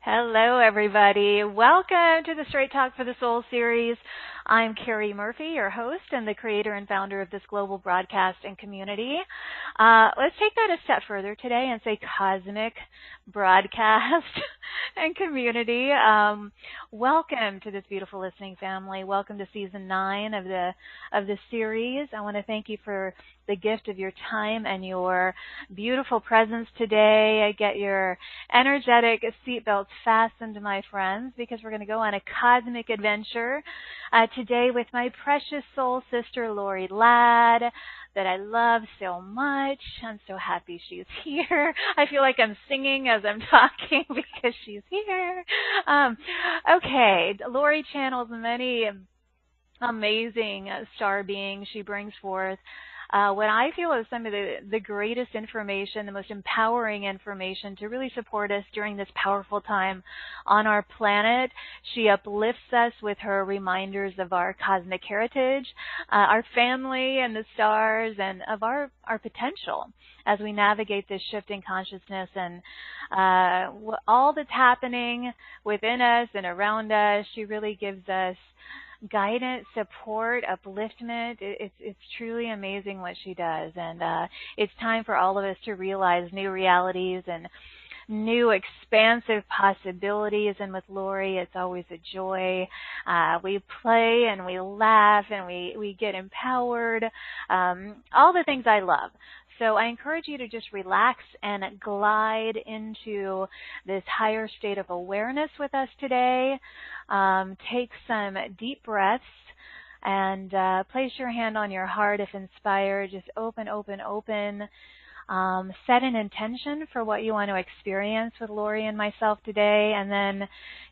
Hello, everybody. Welcome to the Straight Talk for the Soul series. I'm Carrie Murphy, your host and the creator and founder of this global broadcast and community. Let's take that a step further today and say cosmic broadcast and community. Welcome to this beautiful listening family. Welcome to season 9 of the series. I want to thank you for the gift of your time and your beautiful presence today. I get your energetic seatbelts fastened, my friends, because we're going to go on a cosmic adventure today with my precious soul sister, Lorie Ladd, that I love so much. I'm so happy she's here. I feel like I'm singing as I'm talking because she's here. Okay, Lorie channels many amazing star beings she brings forth. What I feel is some of the greatest information, the most empowering information to really support us during this powerful time on our planet. She uplifts us with her reminders of our cosmic heritage, our family and the stars, and of our potential as we navigate this shift in consciousness and all that's happening within us and around us. She really gives us guidance, support, upliftment. It's truly amazing what she does, and it's time for all of us to realize new realities and new expansive possibilities. And with Lorie, it's always a joy. We play and we laugh and we get empowered. All the things I love. So I encourage you to just relax and glide into this higher state of awareness with us today. Take some deep breaths and place your hand on your heart if inspired. Just open. Set an intention for what you want to experience with Lorie and myself today, and then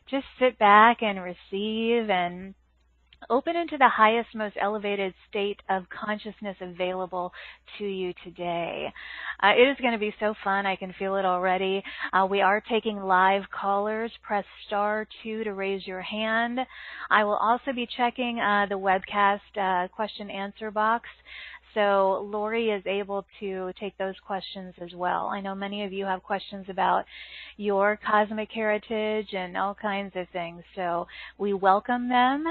just sit back and receive and open into the highest, most elevated state of consciousness available to you today. It is going to be so fun. I can feel it already. We are taking live callers. Press star 2 to raise your hand. I will also be checking the webcast question answer box, so Lorie is able to take those questions as well. I know many of you have questions about your cosmic heritage and all kinds of things, so we welcome them.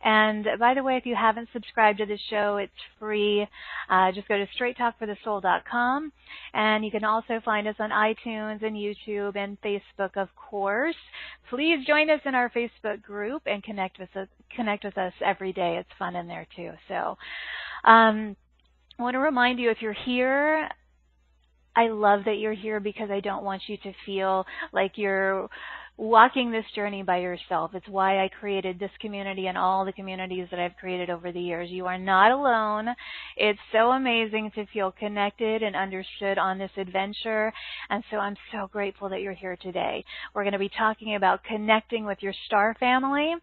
And by the way, if you haven't subscribed to the show, it's free. Just go to straighttalkforthesoul.com, and you can also find us on iTunes and YouTube and Facebook, of course. Please join us in our Facebook group and connect with us every day. It's fun in there too. So I want to remind you, if you're here, I love that you're here because I don't want you to feel like you're walking this journey by yourself. It's why I created this community and all the communities that I've created over the years. You are not alone. It's so amazing to feel connected and understood on this adventure, and so I'm so grateful that you're here today. We're going to be talking about connecting with your star family.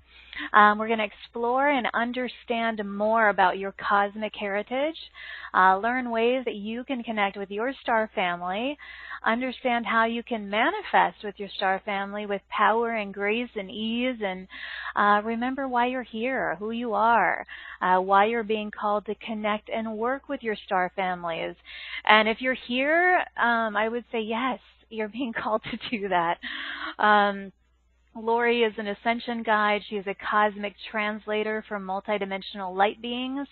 We're going to explore and understand more about your cosmic heritage, learn ways that you can connect with your star family, understand how you can manifest with your star family with power and grace and ease, and remember why you're here, who you are, why you're being called to connect and work with your star families. And if you're here, I would say yes, you're being called to do that. Lorie is an Ascension guide. She is a cosmic translator for multidimensional light beings.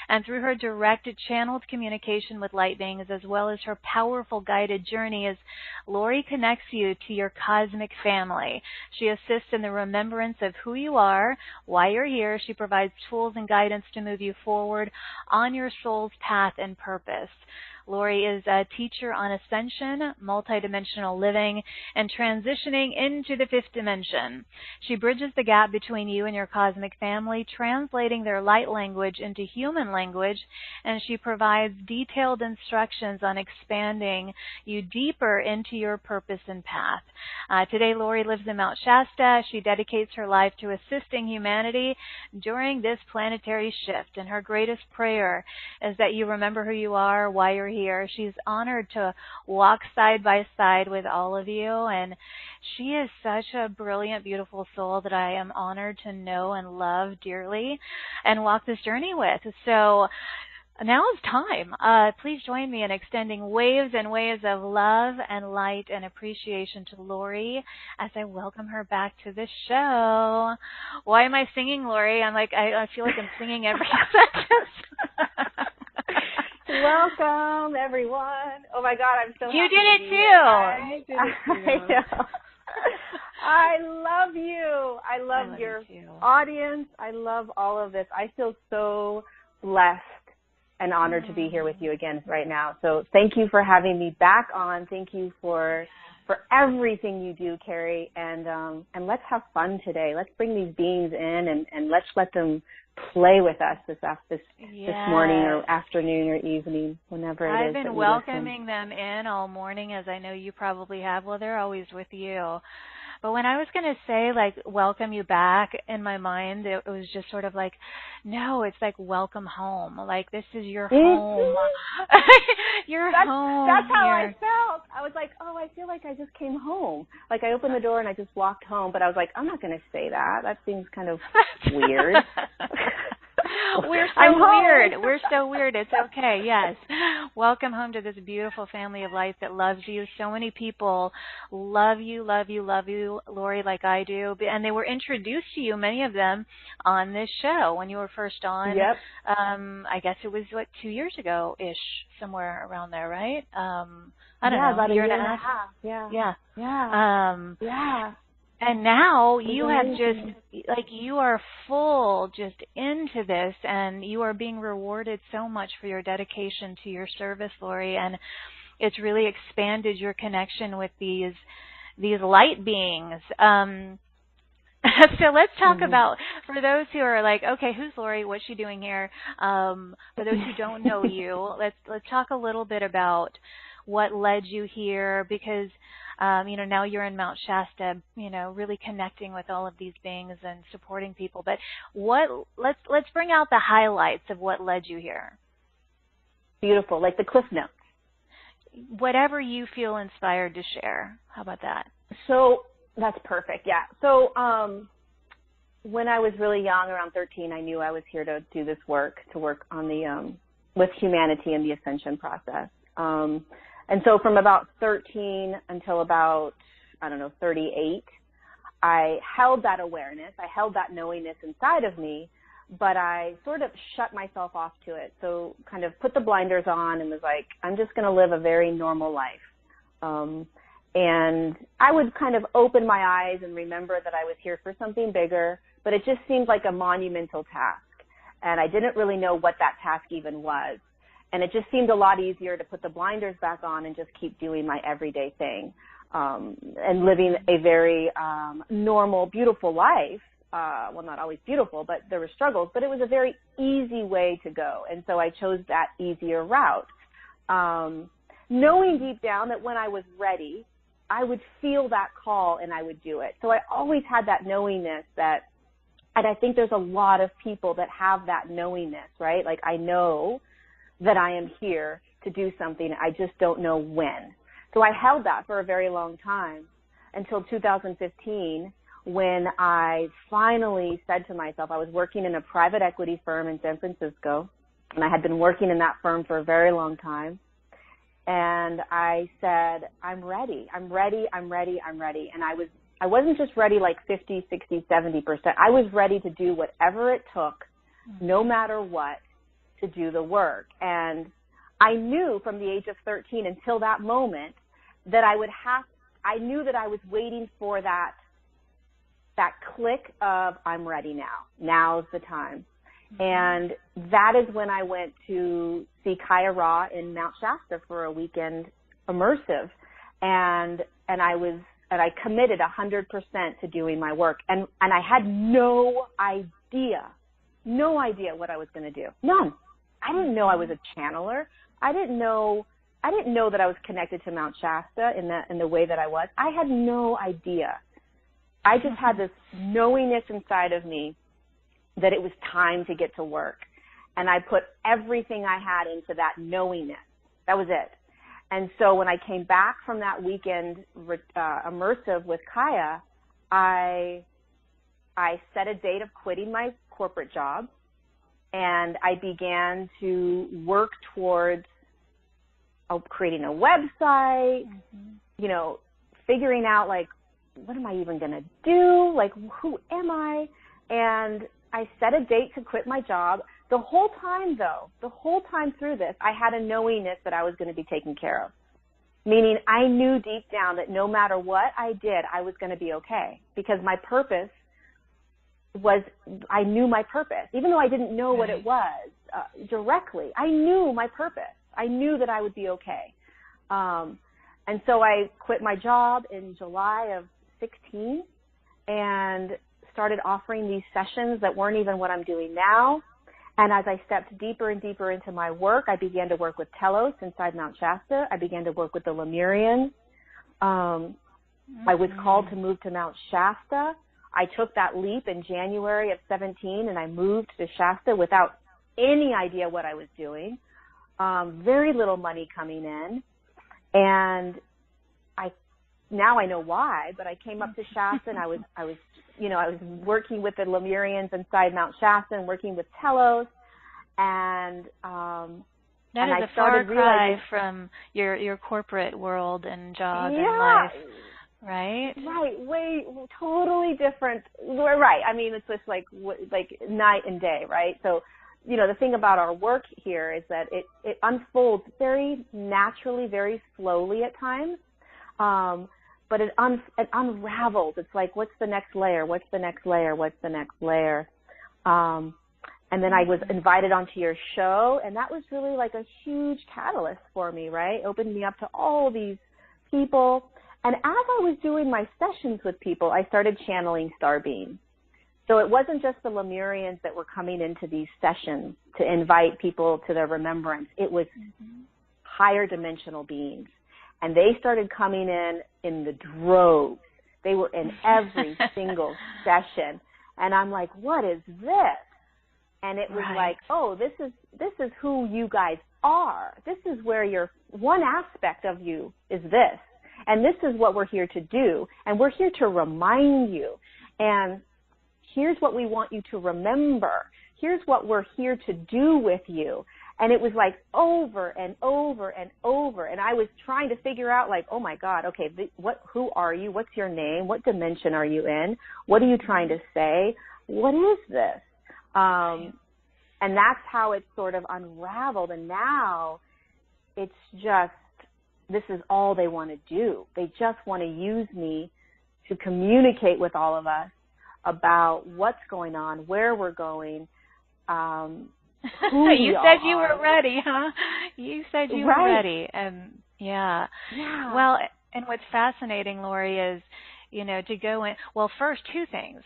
And through her direct channeled communication with light beings, as well as her powerful guided journeys, Lorie connects you to your cosmic family. She assists in the remembrance of who you are, why you're here. She provides tools and guidance to move you forward on your soul's path and purpose. Lorie is a teacher on Ascension, multidimensional living, and transitioning into the 5th dimension. She bridges the gap between you and your cosmic family, translating their light language into human language, and she provides detailed instructions on expanding you deeper into your purpose and path. Today, Lorie lives in Mount Shasta. She dedicates her life to assisting humanity during this planetary shift, and her greatest prayer is that you remember who you are, why you're here. She's honored to walk side by side with all of you, and she is such a brilliant, beautiful soul that I am honored to know and love dearly and walk this journey with. So now is time. Please join me in extending waves and waves of love and light and appreciation to Lorie as I welcome her back to the show. Why am I singing, Lorie? I feel like I'm singing every sentence. Welcome, everyone. Oh, my God, I'm so happy You did it, too. You did it, too. I know. I love you. I love your audience. I love all of this. I feel so blessed and honored to be here with you again right now. So thank you for having me back on. Thank you for everything you do, Carrie. And let's have fun today. Let's bring these beings in and let's let them play with us this morning or afternoon or evening, whenever it is. I've been welcoming them in all morning, as I know you probably have. Well, they're always with you. But when I was going to say, welcome you back, in my mind, it was just sort of no, it's welcome home. This is your home. Home. That's how I felt. I was I feel like I just came home. I opened the door and I just walked home. But I was I'm not going to say that. That seems kind of weird. We're so weird. We're so weird. It's okay. Yes. Welcome home to this beautiful family of light that loves you. So many people love you, Lorie, like I do. And they were introduced to you, many of them, on this show when you were first on. Yep. I guess it was, 2 years ago-ish, somewhere around there, right? I don't know. About a year and a half. Yeah. Yeah. And now you have you are full just into this, and you are being rewarded so much for your dedication to your service, Lorie, and it's really expanded your connection with these light beings. So let's talk about, for those who are okay, who's Lorie? What's she doing here? For those who don't know you, let's talk a little bit about what led you here, because now you're in Mount Shasta, really connecting with all of these beings and supporting people. But let's bring out the highlights of what led you here. Beautiful, like the Cliff Notes. Whatever you feel inspired to share. How about that? So that's perfect. Yeah. So when I was really young, around 13, I knew I was here to do this work, to work on the with humanity and the Ascension process. And so from about 13 until about, 38, I held that awareness. I held that knowingness inside of me, but I sort of shut myself off to it. So kind of put the blinders on and was I'm just going to live a very normal life. And I would kind of open my eyes and remember that I was here for something bigger, but it just seemed like a monumental task. And I didn't really know what that task even was. And it just seemed a lot easier to put the blinders back on and just keep doing my everyday thing and living a very normal, beautiful life. Well, not always beautiful, but there were struggles. But it was a very easy way to go. And so I chose that easier route, knowing deep down that when I was ready, I would feel that call and I would do it. So I always had that knowingness that, and I think there's a lot of people that have that knowingness, right? I know that I am here to do something. I just don't know when. So I held that for a very long time until 2015, when I finally said to myself, I was working in a private equity firm in San Francisco, and I had been working in that firm for a very long time. And I said, I'm ready. I'm ready. I'm ready. I'm ready. And I wasn't just ready 50, 60, 70%. I was ready to do whatever it took, no matter what, to do the work. And I knew from the age of 13 until that moment that I knew that I was waiting for that click of, I'm ready now. Now's the time. And that is when I went to see Kaya Ra in Mount Shasta for a weekend immersive. And I committed 100% to doing my work. And I had no idea what I was going to do. None. I didn't know I was a channeler. I didn't know that I was connected to Mount Shasta in the way that I was. I had no idea. I just had this knowingness inside of me that it was time to get to work. And I put everything I had into that knowingness. That was it. And so when I came back from that weekend immersive with Kaya, I set a date of quitting my corporate job, And I began to work towards creating a website, you know, figuring out, like, what am I even going to do? Like, who am I? And I set a date to quit my job. The whole time, though, the whole time through this, I had a knowingness that I was going to be taken care of. Meaning I knew deep down that no matter what I did, I was going to be okay. Because my purpose was, I knew my purpose. Even though I didn't know what it was directly, I knew my purpose. I knew that I would be okay. And so I quit my job in July of 16 and started offering these sessions that weren't even what I'm doing now. And as I stepped deeper and deeper into my work, I began to work with Telos inside Mount Shasta. I began to work with the Lemurians. I was called to move to Mount Shasta. I took that leap in January of 17, and I moved to Shasta without any idea what I was doing. Very little money coming in. And now I know why, but I came up to Shasta, and I was working with the Lemurians inside Mount Shasta and working with Telos, and that is a far cry from your corporate world and job and life, right? Right, totally different. Right, I mean, it's just like night and day, right? So, you know, the thing about our work here is that it unfolds very naturally, very slowly at times. But it unravels. It's like, what's the next layer? What's the next layer? What's the next layer? And then I was invited onto your show, and that was really like a huge catalyst for me, right? Opened me up to all these people. And as I was doing my sessions with people, I started channeling star beings. So it wasn't just the Lemurians that were coming into these sessions to invite people to their remembrance. It was higher dimensional beings. And they started coming in the droves. They were in every single session. And I'm like, what is this? And it was like, oh, this is who you guys are. This is where one aspect of you is this. And this is what we're here to do. And we're here to remind you. And here's what we want you to remember. Here's what we're here to do with you. And it was like over and over and over. And I was trying to figure out, like, oh my God, okay, who are you? What's your name? What dimension are you in? What are you trying to say? What is this? And that's how it sort of unraveled. And now it's just, this is all they want to do. They just want to use me to communicate with all of us about what's going on, where we're going, you said you were ready, huh? You said you were ready. And yeah. Well, and what's fascinating, Lorie, is, you know, to go in, well, first, two things.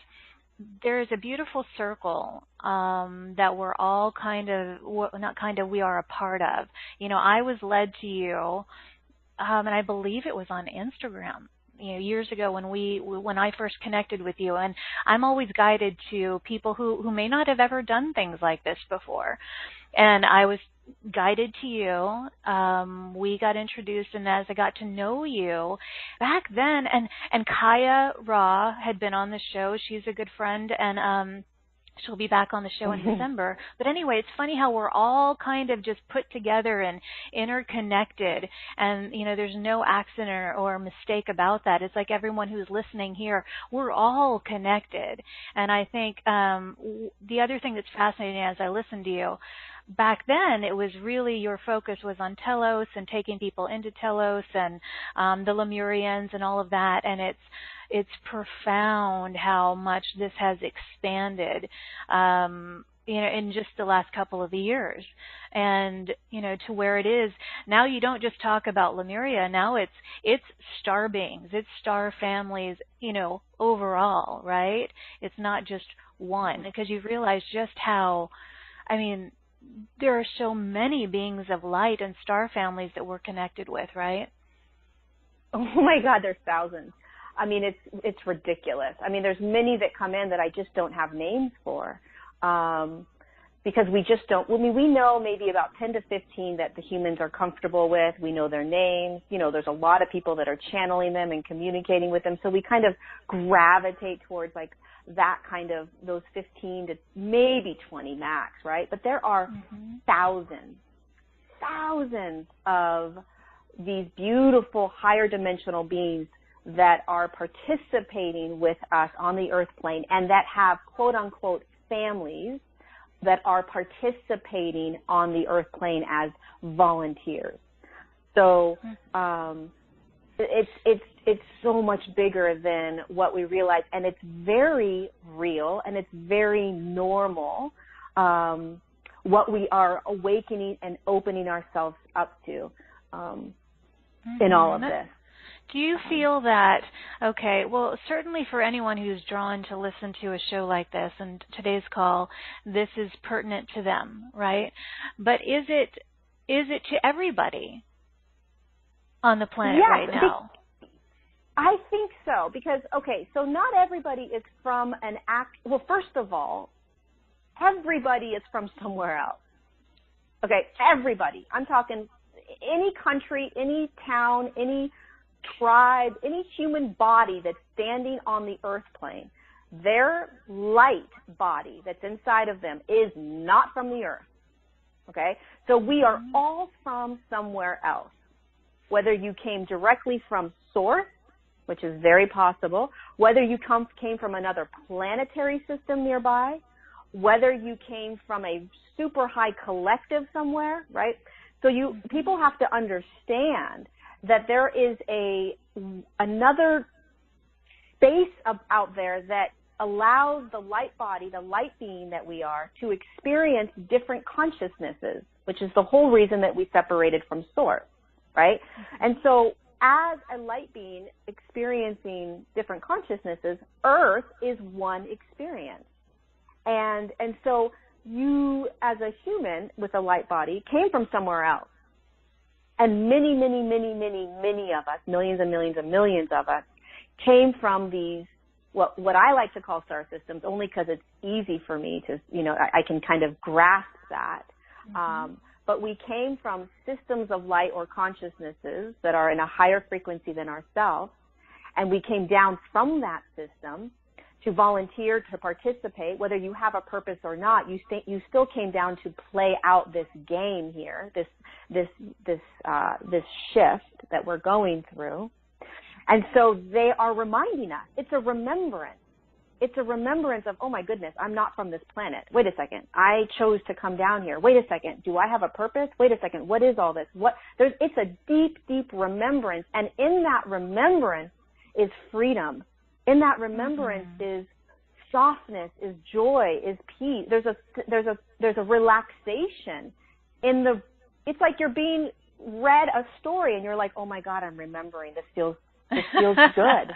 There is a beautiful circle that we're all we are a part of. You know, I was led to you, and I believe it was on Instagram, you know, years ago when I first connected with you. And I'm always guided to people who may not have ever done things like this before. And I was guided to you. We got introduced, and as I got to know you back then, and Kaya Ra had been on the show. She's a good friend, and she'll be back on the show in December. But anyway, it's funny how we're all kind of just put together and interconnected. And, you know, there's no accident or mistake about that. It's like everyone who's listening here, we're all connected. And I think the other thing that's fascinating as I listen to you, back then it was really your focus was on Telos and taking people into Telos and the Lemurians and all of that. And it's profound how much this has expanded, you know, in just the last couple of years. And, you know, to where it is now, you don't just talk about Lemuria. Now it's star beings, it's star families, you know, overall, right? It's not just one, because you realize just how, I mean, there are so many beings of light and star families that we're connected with, right? Oh my God, there's thousands. I mean, it's ridiculous. I mean, there's many that come in that I just don't have names for. because we just don't, I mean, we know maybe about 10 to 15 that the humans are comfortable with. We know their names. You know, there's a lot of people that are channeling them and communicating with them. So we kind of gravitate towards like that kind of, those 15 to maybe 20 max, right? But there are thousands of these beautiful higher dimensional beings that are participating with us on the earth plane and that have quote unquote families that are participating on the earth plane as volunteers. So it's so much bigger than what we realize, and it's very real and it's very normal what we are awakening and opening ourselves up to in all of this. Do you feel that, okay, well, certainly for anyone who's drawn to listen to a show like this, and today's call, this is pertinent to them, right? But is it to everybody on the planet right now? I think so, because, okay, so not everybody is from an act. Well, first of all, everybody is from somewhere else. Okay, everybody. I'm talking any country, any town, any tribe, any human body that's standing on the earth plane, their light body that's inside of them is not from the earth. Okay? So we are all from somewhere else. Whether you came directly from source, which is very possible, whether you came from another planetary system nearby, whether you came from a super high collective somewhere, right? So people have to understand that there is another space out there that allows the light body, the light being that we are, to experience different consciousnesses, which is the whole reason that we separated from source, right? And so as a light being experiencing different consciousnesses, Earth is one experience. And so you, as a human with a light body, came from somewhere else. And many, many, many, many, many of us, millions and millions and millions of us, came from these, what I like to call star systems, only because it's easy for me to, I can kind of grasp that. But we came from systems of light or consciousnesses that are in a higher frequency than ourselves, and we came down from that system to volunteer, to participate, whether you have a purpose or not. You still came down to play out this game here, this shift that we're going through. And so they are reminding us. It's a remembrance. It's a remembrance of, oh my goodness, I'm not from this planet. Wait a second. I chose to come down here. Wait a second. Do I have a purpose? Wait a second. What is all this? It's a deep, deep remembrance. And in that remembrance is freedom. In that remembrance is softness, is joy, is peace. There's a relaxation it's like you're being read a story and you're like, oh my God, I'm remembering. This feels good.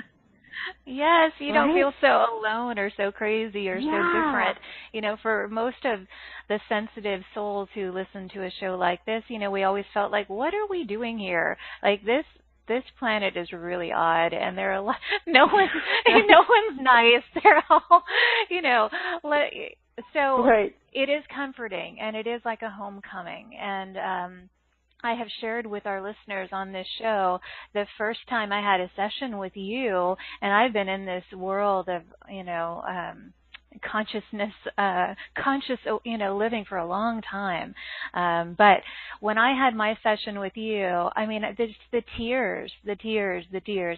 Yes, you don't feel so alone or so crazy or so different. For most of the sensitive souls who listen to a show like this, we always felt like, what are we doing here? Like this planet is really odd, and there are no one's nice. They're all, so it is comforting, and it is like a homecoming. And I have shared with our listeners on this show the first time I had a session with you, and I've been in this world of, consciousness, living for a long time. But when I had my session with you, I mean, the tears.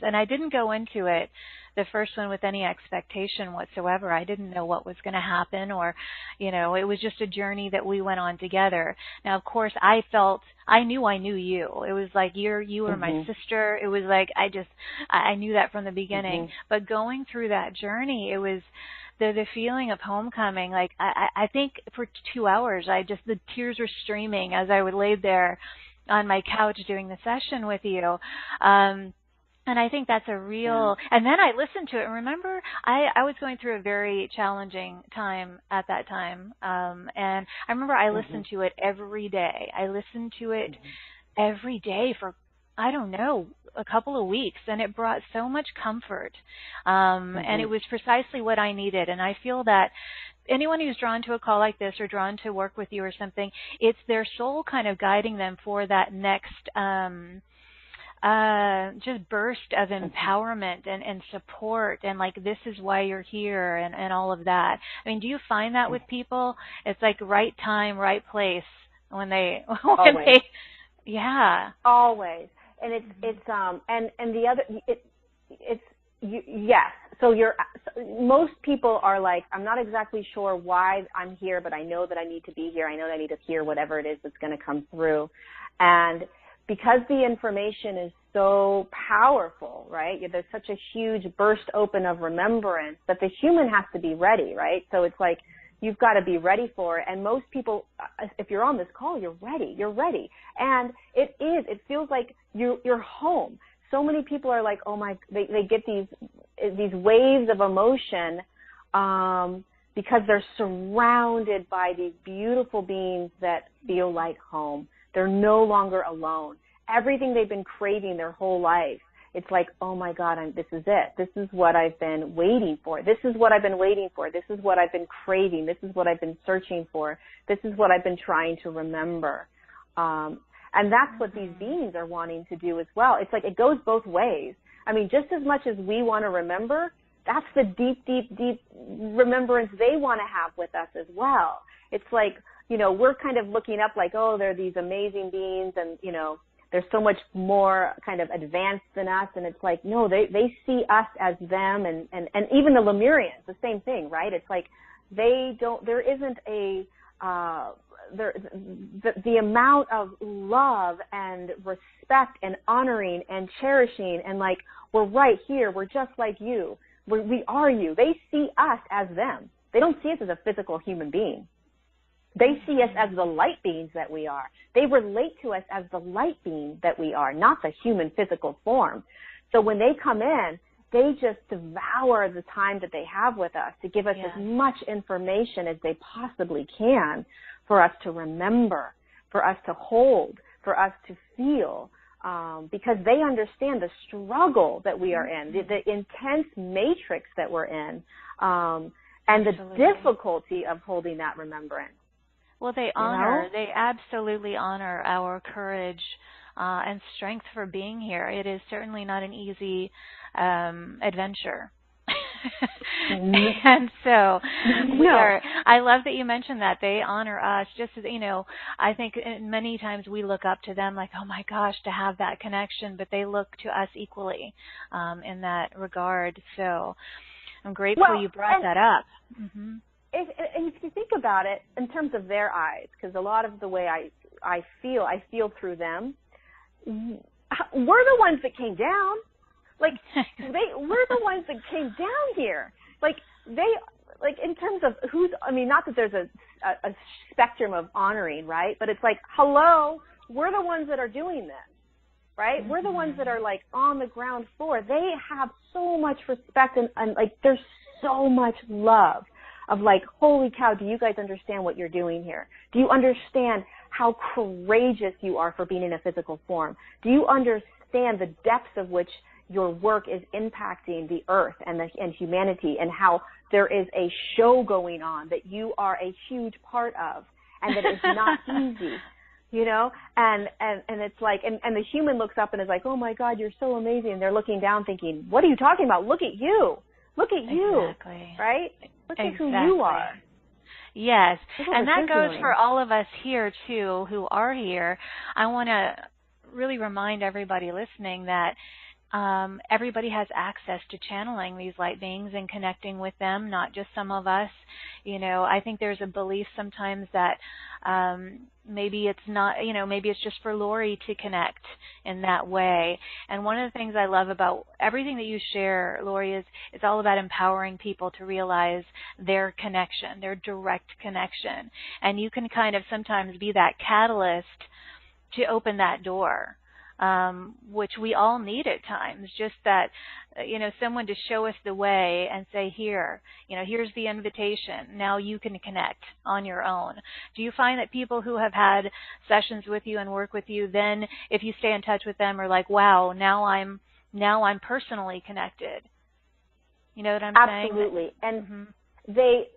And I didn't go into it, the first one, with any expectation whatsoever. I didn't know what was going to happen, or, it was just a journey that we went on together. Now, of course, I knew you. It was like you were my sister. It was like I knew that from the beginning. But going through that journey, it was the feeling of homecoming. Like I think for 2 hours, the tears were streaming as I would lay there on my couch doing the session with you. And I think that's a real, and then I listened to it. And remember, I was going through a very challenging time at that time. And I remember I listened to it every day. I listened to it every day for I don't know, a couple of weeks, and it brought so much comfort. And it was precisely what I needed. And I feel that anyone who's drawn to a call like this or drawn to work with you or something, it's their soul kind of guiding them for that next just burst of empowerment and support, and like, this is why you're here, and all of that. I mean, do you find that with people? It's like right time, right place when they, yeah. Always. And and the other, yes. So most people are like, I'm not exactly sure why I'm here, but I know that I need to be here. I know that I need to hear whatever it is that's going to come through. And because the information is so powerful, right? There's such a huge burst open of remembrance that the human has to be ready, right? So it's like, you've got to be ready for it. And most people, if you're on this call, you're ready. And it feels like you're home. So many people are like, oh my, they get these waves of emotion because they're surrounded by these beautiful beings that feel like home. They're no longer alone. Everything they've been craving their whole life, it's like, oh my God, this is it. This is what I've been waiting for. This is what I've been waiting for. This is what I've been craving. This is what I've been searching for. This is what I've been trying to remember. And that's what these beings are wanting to do as well. It's like it goes both ways. I mean, just as much as we want to remember, that's the deep, deep, deep remembrance they want to have with us as well. It's like, we're kind of looking up like, oh, they're these amazing beings, and, they're so much more kind of advanced than us. And it's like, no, they see us as them, and even the Lemurians, the same thing, right? It's like there isn't the amount of love and respect and honoring and cherishing, and like, we're right here, we're just like you, we are you. They see us as them. They don't see us as a physical human being. They see us as the light beings that we are. They relate to us as the light being that we are, not the human physical form. So when they come in, they just devour the time that they have with us to give us as much information as they possibly can for us to remember, for us to hold, for us to feel, because they understand the struggle that we are in, the intense matrix that we're in, and the difficulty of holding that remembrance. Well, they absolutely honor our courage and strength for being here. It is certainly not an easy adventure. And so I love that you mentioned that. They honor us just as, I think many times we look up to them like, oh my gosh, to have that connection, but they look to us equally in that regard. So I'm grateful you brought that up. Mm-hmm. If you think about it in terms of their eyes, because a lot of the way I feel through them, we're the ones that came down. Like, we're the ones that came down here. Like, in terms of not that there's a spectrum of honoring, right? But it's like, hello, we're the ones that are doing this, right? Mm-hmm. We're the ones that are, like, on the ground floor. They have so much respect and like, there's so much love of, like, holy cow, do you guys understand what you're doing here? Do you understand how courageous you are for being in a physical form? Do you understand the depths of which your work is impacting the earth and humanity, and how there is a show going on that you are a huge part of, and that it's not easy, and it's like, and the human looks up and is like, oh my God, you're so amazing. And they're looking down thinking, what are you talking about? Look at you. Look at you. Exactly. Right? Look at who you are. Yes. And that goes for all of us here too, who are here. I want to really remind everybody listening that everybody has access to channeling these light beings and connecting with them, not just some of us. I think there's a belief sometimes that maybe it's not, maybe it's just for Lorie to connect in that way. And one of the things I love about everything that you share, Lorie, is it's all about empowering people to realize their connection, their direct connection. And you can kind of sometimes be that catalyst to open that door. which we all need at times, just that, someone to show us the way and say, here's the invitation. Now you can connect on your own. Do you find that people who have had sessions with you and work with you, then if you stay in touch with them, are like, wow, now I'm personally connected? You know what I'm saying? Absolutely. And they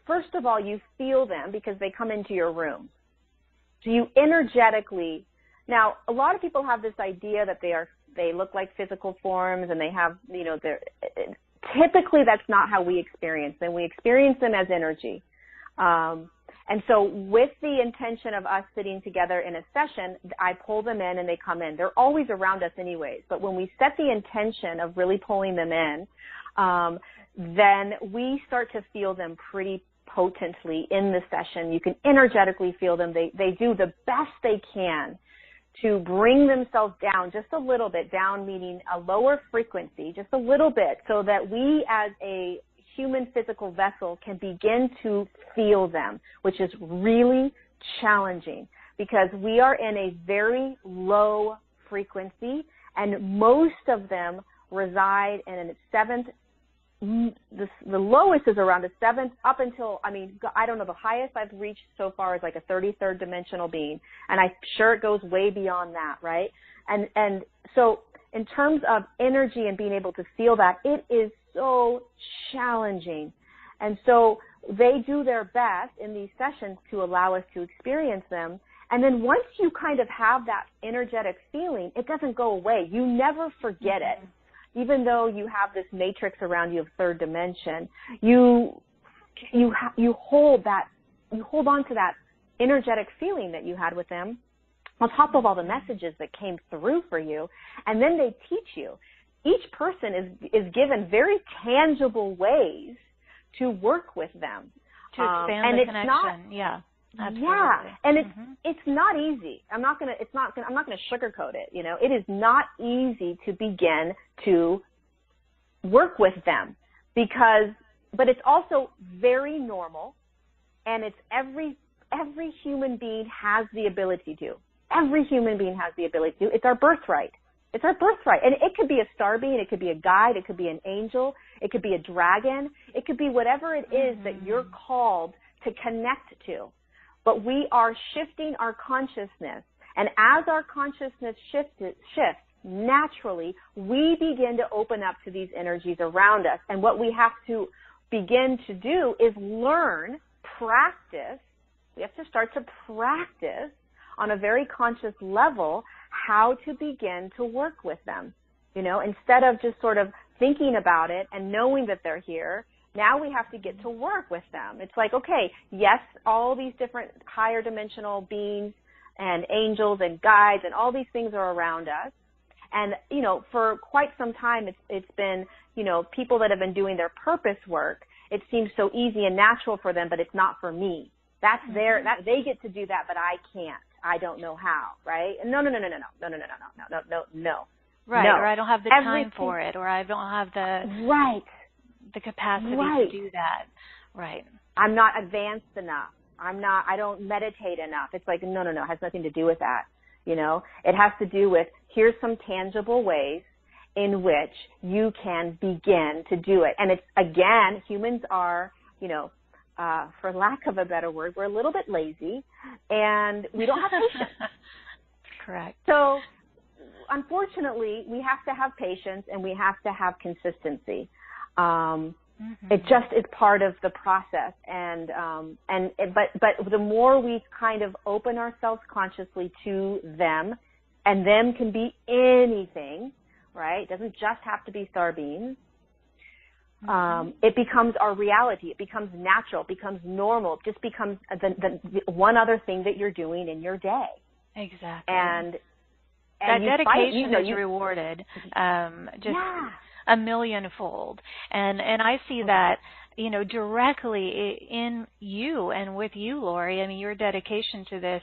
first of all, you feel them because they come into your room. So you energetically. Now, a lot of people have this idea that they look like physical forms, and they have, they're typically that's not how we experience them. We experience them as energy. And so with the intention of us sitting together in a session, I pull them in and they come in. They're always around us anyways. But when we set the intention of really pulling them in, then we start to feel them pretty potently in the session. You can energetically feel them. They do the best they can to bring themselves down just a little bit, down meaning a lower frequency, just a little bit, so that we as a human physical vessel can begin to feel them, which is really challenging because we are in a very low frequency, and most of them reside in a seventh. The lowest is around a seventh up until, I don't know, the highest I've reached so far is like a 33rd dimensional being. And I'm sure it goes way beyond that, right? And so in terms of energy and being able to feel that, it is so challenging. And so they do their best in these sessions to allow us to experience them. And then once you kind of have that energetic feeling, it doesn't go away. You never forget it. Even though you have this matrix around you of third dimension, you hold on to that energetic feeling that you had with them, on top of all the messages that came through for you, and then they teach you. Each person is given very tangible ways to work with them, to expand the connection. Absolutely. Yeah, and it's not easy. I'm not gonna sugarcoat it. It is not easy to begin to work with them but it's also very normal, and it's every human being has the ability to. Every human being has the ability to. It's our birthright. It's our birthright, and it could be a star being, it could be a guide, it could be an angel, it could be a dragon, it could be whatever it is that you're called to connect to. But we are shifting our consciousness. And as our consciousness shifts, naturally, we begin to open up to these energies around us. And what we have to begin to do is learn, practice. We have to start to practice on a very conscious level how to begin to work with them. Instead of just sort of thinking about it and knowing that they're here, now we have to get to work with them. It's like, okay, yes, all these different higher dimensional beings and angels and guides and all these things are around us. And, for quite some time, it's been, people that have been doing their purpose work, it seems so easy and natural for them, but it's not for me. That's they get to do that, but I can't. I don't know how, right? No. Right, no. Or I don't have the time for it, or I don't have the capacity to do that. Right. I'm not advanced enough. I don't meditate enough. It's like, no. It has nothing to do with that. It has to do with, here's some tangible ways in which you can begin to do it. And it's, again, humans are, for lack of a better word, we're a little bit lazy and we don't have patience. Correct. So unfortunately, we have to have patience and we have to have consistency. It just is part of the process, but the more we kind of open ourselves consciously to them, and them can be anything, right? It doesn't just have to be star beings. It becomes our reality. It becomes natural. It becomes normal. It just becomes the one other thing that you're doing in your day. Exactly. And that dedication is rewarded. A millionfold. And I see that, directly in you and with you, Lorie. Your dedication to this,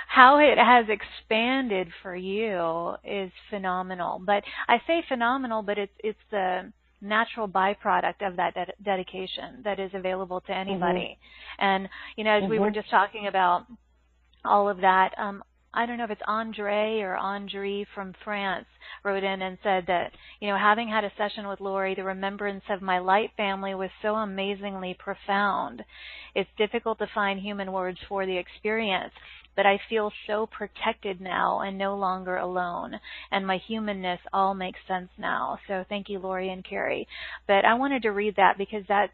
how it has expanded for you is phenomenal. But I say phenomenal, but it's the natural byproduct of that dedication that is available to anybody. And, as we were just talking about, all of that. I don't know if it's Andre or Andre from France wrote in and said that, having had a session with Lorie, the remembrance of my light family was so amazingly profound. It's difficult to find human words for the experience, but I feel so protected now and no longer alone, and my humanness all makes sense now. So thank you, Lorie and Carrie. But I wanted to read that because that's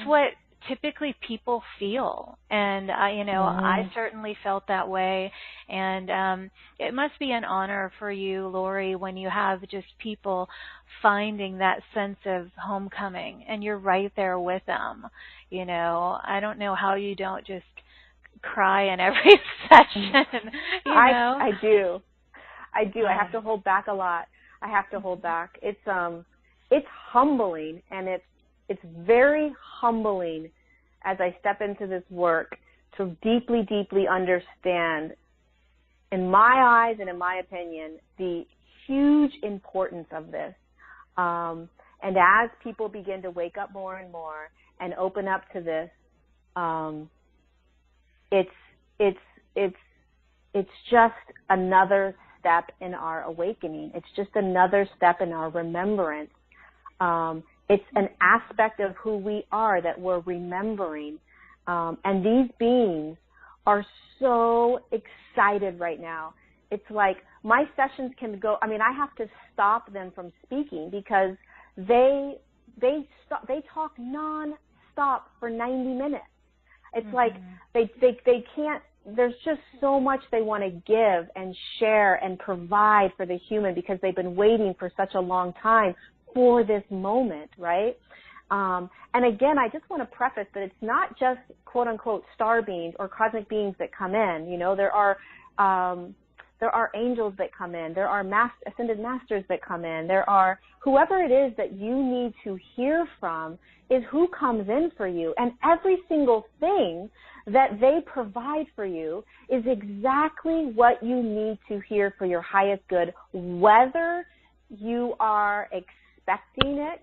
what typically people feel, and I certainly felt that way, and it must be an honor for you, Lorie, when you have just people finding that sense of homecoming and you're right there with them. I don't know how you don't just cry in every session. I do. I have to hold back a lot. I have to hold back. It's humbling, and it's very humbling as I step into this work to deeply, deeply understand, in my eyes and in my opinion, the huge importance of this. And as people begin to wake up more and more and open up to this, it's just another step in our awakening. It's just another step in our remembrance. It's an aspect of who we are that we're remembering. And these beings are so excited right now. It's like my sessions can go, I have to stop them from speaking because they talk non-stop for 90 minutes. It's like they can't, there's just so much they want to give and share and provide for the human because they've been waiting for such a long time for this moment, right? And again, I just want to preface that it's not just quote unquote star beings or cosmic beings that come in. There are angels that come in. There are ascended masters that come in. There are whoever it is that you need to hear from is who comes in for you. And every single thing that they provide for you is exactly what you need to hear for your highest good, whether you are expecting it,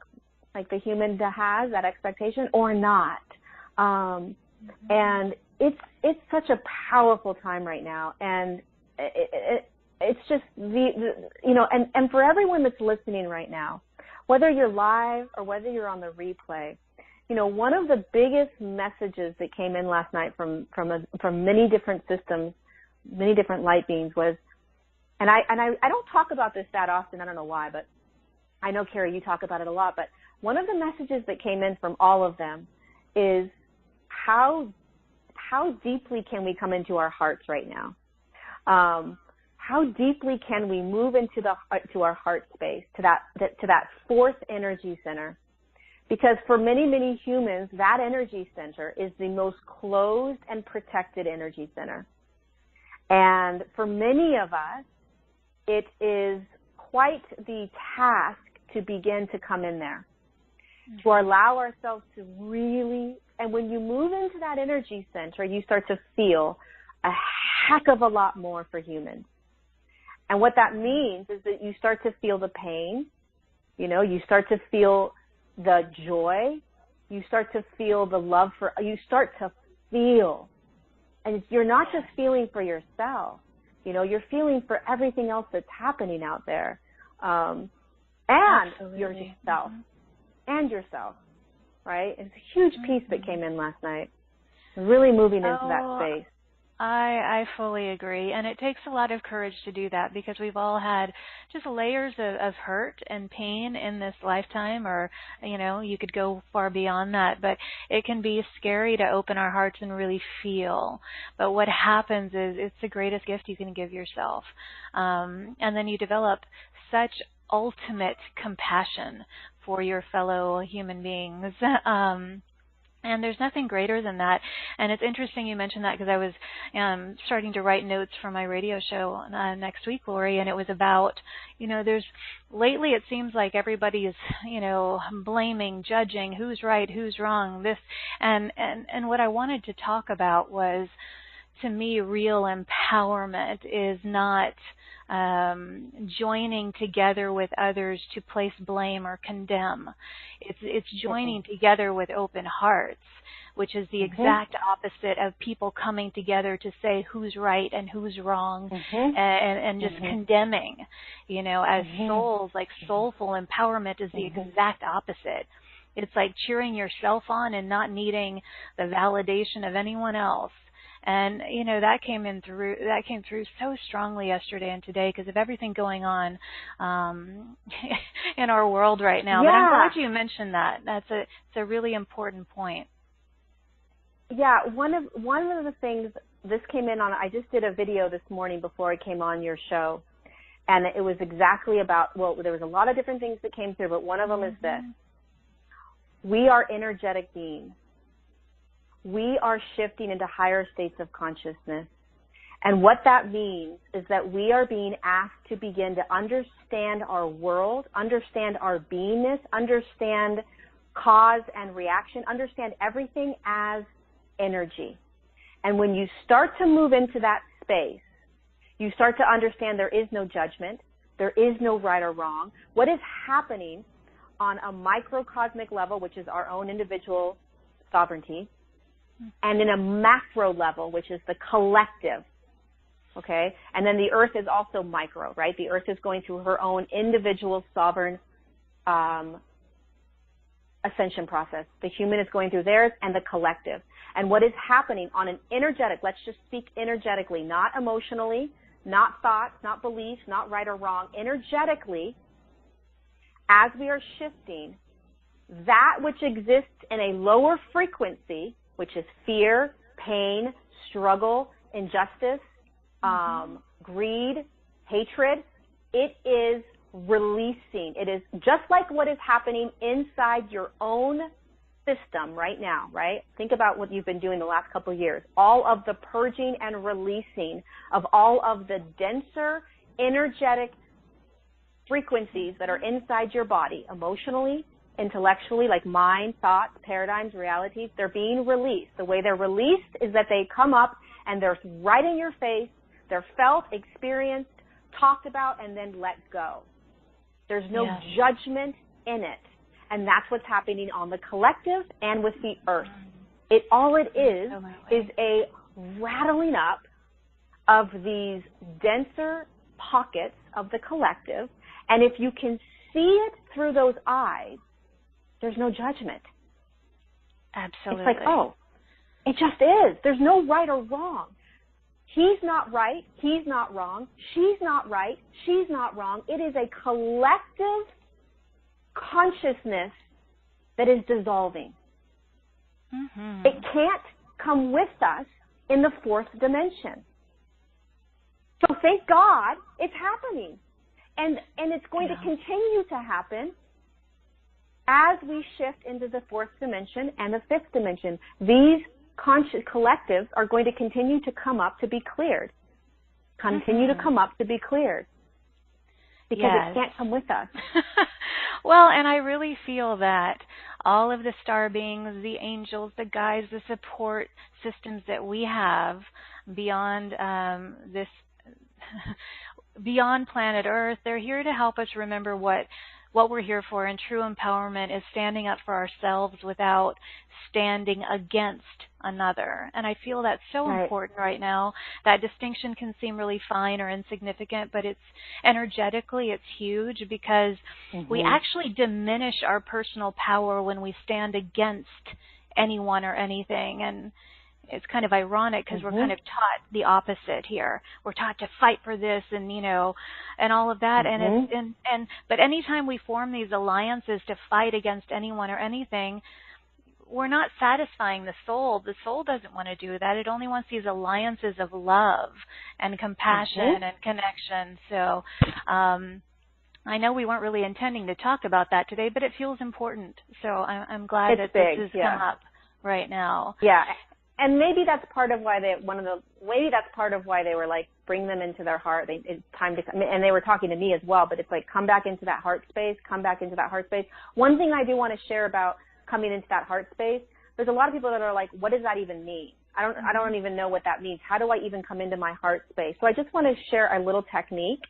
like the human has that expectation, or not. And it's such a powerful time right now, and it's just and for everyone that's listening right now, whether you're live or whether you're on the replay, one of the biggest messages that came in last night from many different systems, many different light beings was, and I don't talk about this that often. I don't know why, but I know, Carrie, you talk about it a lot, but one of the messages that came in from all of them is how deeply can we come into our hearts right now? How deeply can we move into our heart space, to that fourth energy center? Because for many, many humans, that energy center is the most closed and protected energy center. And for many of us, it is quite the task to begin to come in there, to allow ourselves to really, and when you move into that energy center, you start to feel a heck of a lot more for humans. And what that means is that you start to feel the pain, you start to feel the joy, you start to feel the love you start to feel. And you're not just feeling for yourself, you're feeling for everything else that's happening out there. And yourself, right? It's a huge piece that came in last night. Really moving into that space. I fully agree. And it takes a lot of courage to do that because we've all had just layers of hurt and pain in this lifetime, or, you could go far beyond that. But it can be scary to open our hearts and really feel. But what happens is it's the greatest gift you can give yourself. And then you develop such ultimate compassion for your fellow human beings. And there's nothing greater than that. And it's interesting you mentioned that because I was starting to write notes for my radio show next week, Lorie, and it was about, lately it seems like everybody is, blaming, judging, who's right, who's wrong, this. And what I wanted to talk about was, to me, real empowerment is not joining together with others to place blame or condemn. It's joining together with open hearts, which is the exact opposite of people coming together to say who's right and who's wrong, and just condemning, you know, as souls. Like soulful empowerment is the exact opposite. It's like cheering yourself on and not needing the validation of anyone else. And, you know, that came through so strongly yesterday and today because of everything going on in our world right now. Yeah. But I'm glad you mentioned that. It's a really important point. Yeah, one of the things, this came in on, I just did a video this morning before I came on your show, and it was exactly about, well, there was a lot of different things that came through, but one of them is this. We are energetic beings. We are shifting into higher states of consciousness. And what that means is that we are being asked to begin to understand our world, understand our beingness, understand cause and reaction, understand everything as energy. And when you start to move into that space, you start to understand there is no judgment, there is no right or wrong. What is happening on a microcosmic level, which is our own individual sovereignty, and in a macro level, which is the collective, okay? And then the earth is also micro, right? The earth is going through her own individual sovereign ascension process. The human is going through theirs and the collective. And what is happening on an energetic, let's just speak energetically, not emotionally, not thoughts, not beliefs, not right or wrong, energetically, as we are shifting, that which exists in a lower frequency, which is fear, pain, struggle, injustice, greed, hatred, it is releasing. It is just like what is happening inside your own system right now, right? Think about what you've been doing the last couple of years. All of the purging and releasing of all of the denser, energetic frequencies that are inside your body, emotionally, intellectually, like mind, thoughts, paradigms, realities, they're being released. The way they're released is that they come up and they're right in your face. They're felt, experienced, talked about, and then let go. There's no judgment in it. And that's what's happening on the collective and with the earth. All it is a rattling up of these denser pockets of the collective. And if you can see it through those eyes, there's no judgment. Absolutely. It's like, oh, it just is. There's no right or wrong. He's not right. He's not wrong. She's not right. She's not wrong. It is a collective consciousness that is dissolving. It can't come with us in the fourth dimension. So thank God it's happening. And it's going to continue to happen as we shift into the fourth dimension and the fifth dimension. These conscious collectives are going to continue to come up to be cleared. Continue to come up to be cleared. Because it can't come with us. Well, and I really feel that all of the star beings, the angels, the guides, the support systems that we have beyond this beyond planet Earth, they're here to help us remember what we're here for. And true empowerment is standing up for ourselves without standing against another. And I feel that's so important right now. That distinction can seem really fine or insignificant, but it's energetically, it's huge because we actually diminish our personal power when we stand against anyone or anything. And it's kind of ironic because we're kind of taught the opposite here. We're taught to fight for this and, you know, and all of that. But anytime we form these alliances to fight against anyone or anything, we're not satisfying the soul. The soul doesn't want to do that. It only wants these alliances of love and compassion and connection. So I know we weren't really intending to talk about that today, but it feels important. So I'm glad that this has come up right now. Yeah. And maybe that's part of why they were like, bring them into their heart. It's time to, and they were talking to me as well, but it's like, come back into that heart space, come back into that heart space. One thing I do want to share about coming into that heart space, there's a lot of people that are like, what does that even mean? I don't even know what that means. How do I even come into my heart space? So I just want to share a little technique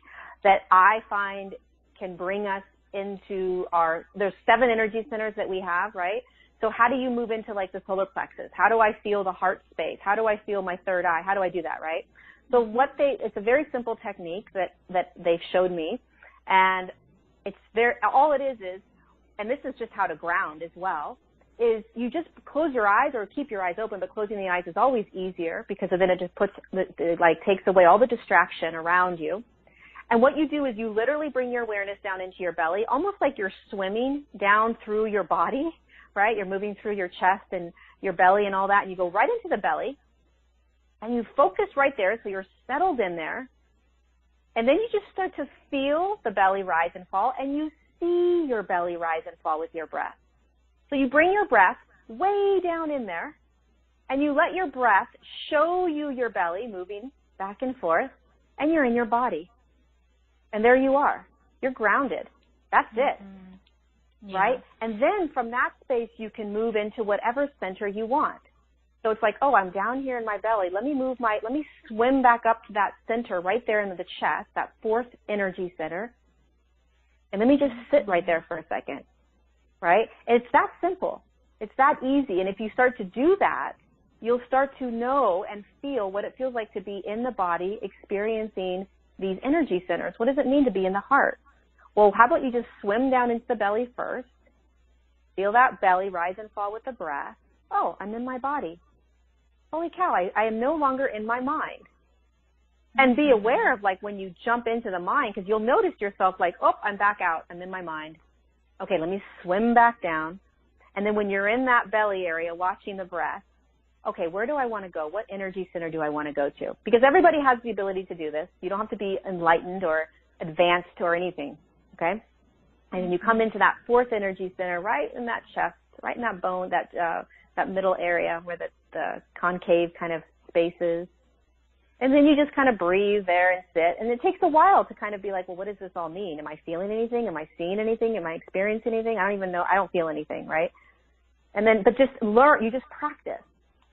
that I find can bring us into there's 7 energy centers that we have, right? So how do you move into like the solar plexus? How do I feel the heart space? How do I feel my third eye? How do I do that, right? So it's a very simple technique that they've showed me, and all it is, and this is just how to ground as well, is you just close your eyes or keep your eyes open, but closing the eyes is always easier because then it just takes away all the distraction around you. And what you do is you literally bring your awareness down into your belly, almost like you're swimming down through your body, right? You're moving through your chest and your belly and all that, and you go right into the belly, and you focus right there, so you're settled in there. And then you just start to feel the belly rise and fall, and you see your belly rise and fall with your breath. So you bring your breath way down in there, and you let your breath show you your belly moving back and forth, and you're in your body. And there you are. You're grounded. That's it. Yeah. Right? And then from that space, you can move into whatever center you want. So it's like, oh, I'm down here in my belly. Let me swim back up to that center right there in the chest, that fourth energy center. And let me just sit right there for a second. Right? It's that simple. It's that easy. And if you start to do that, you'll start to know and feel what it feels like to be in the body, experiencing these energy centers. What does it mean to be in the heart? Well, how about you just swim down into the belly first, feel that belly rise and fall with the breath. Oh, I'm in my body. Holy cow, I am no longer in my mind. And be aware of like when you jump into the mind, because you'll notice yourself like, oh, I'm back out. I'm in my mind. Okay, let me swim back down. And then when you're in that belly area watching the breath, okay, where do I want to go? What energy center do I want to go to? Because everybody has the ability to do this. You don't have to be enlightened or advanced or anything, okay? And then you come into that fourth energy center right in that chest, right in that bone, that middle area where the concave kind of space is. And then you just kind of breathe there and sit. And it takes a while to kind of be like, well, what does this all mean? Am I feeling anything? Am I seeing anything? Am I experiencing anything? I don't even know. I don't feel anything, right? And then, but just learn, you just practice.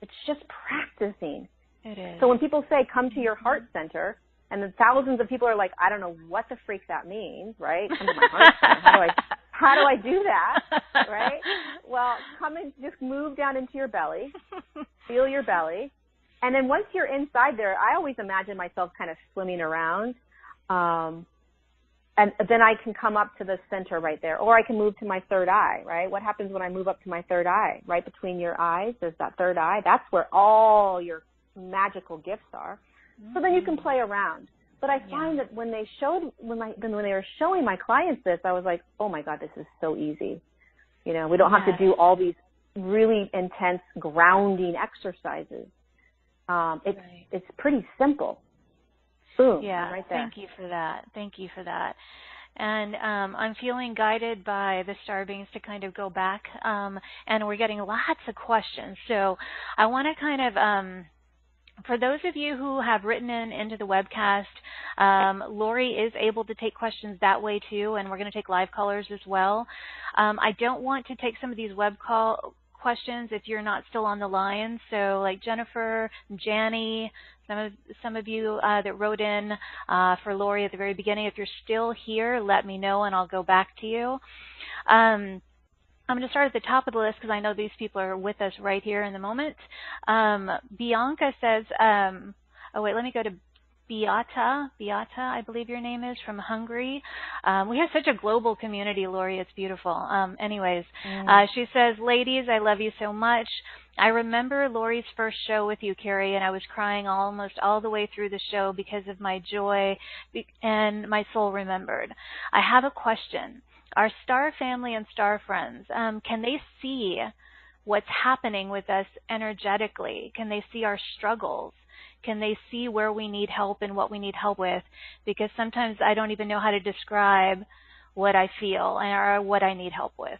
It's just practicing. It is. So when people say, come to your heart center, and then thousands of people are like, I don't know what the freak that means, right? Come to my heart center. How do I do that, right? Well, come and just move down into your belly, feel your belly. And then once you're inside there, I always imagine myself kind of swimming around. And then I can come up to the center right there. Or I can move to my third eye, right? What happens when I move up to my third eye? Right between your eyes, there's that third eye. That's where all your magical gifts are. So then you can play around. But I find that when they were showing my clients this, I was like, oh my God, this is so easy. You know, we don't have to do all these really intense grounding exercises. It's pretty simple. Boom. Yeah, right there. Thank you for that. Thank you for that. And I'm feeling guided by the star beings to kind of go back, and we're getting lots of questions. So I want to kind of, for those of you who have written into the webcast, Lorie is able to take questions that way too, and we're going to take live callers as well. I don't want to take some of these web call questions if you're not still on the line. So like Jennifer, Janie, some of you that wrote in for Lorie at the very beginning, if you're still here, let me know and I'll go back to you. I'm going to start at the top of the list because I know these people are with us right here in the moment. Bianca says, oh wait, let me go to Beata, I believe your name is, from Hungary. We have such a global community, Lorie. It's beautiful. She says, ladies, I love you so much. I remember Lorie's first show with you, Carrie, and I was crying almost all the way through the show because of my joy, and my soul remembered. I have a question. Our star family and star friends, can they see what's happening with us energetically? Can they see our struggles? Can they see where we need help and what we need help with? Because sometimes I don't even know how to describe what I feel or what I need help with.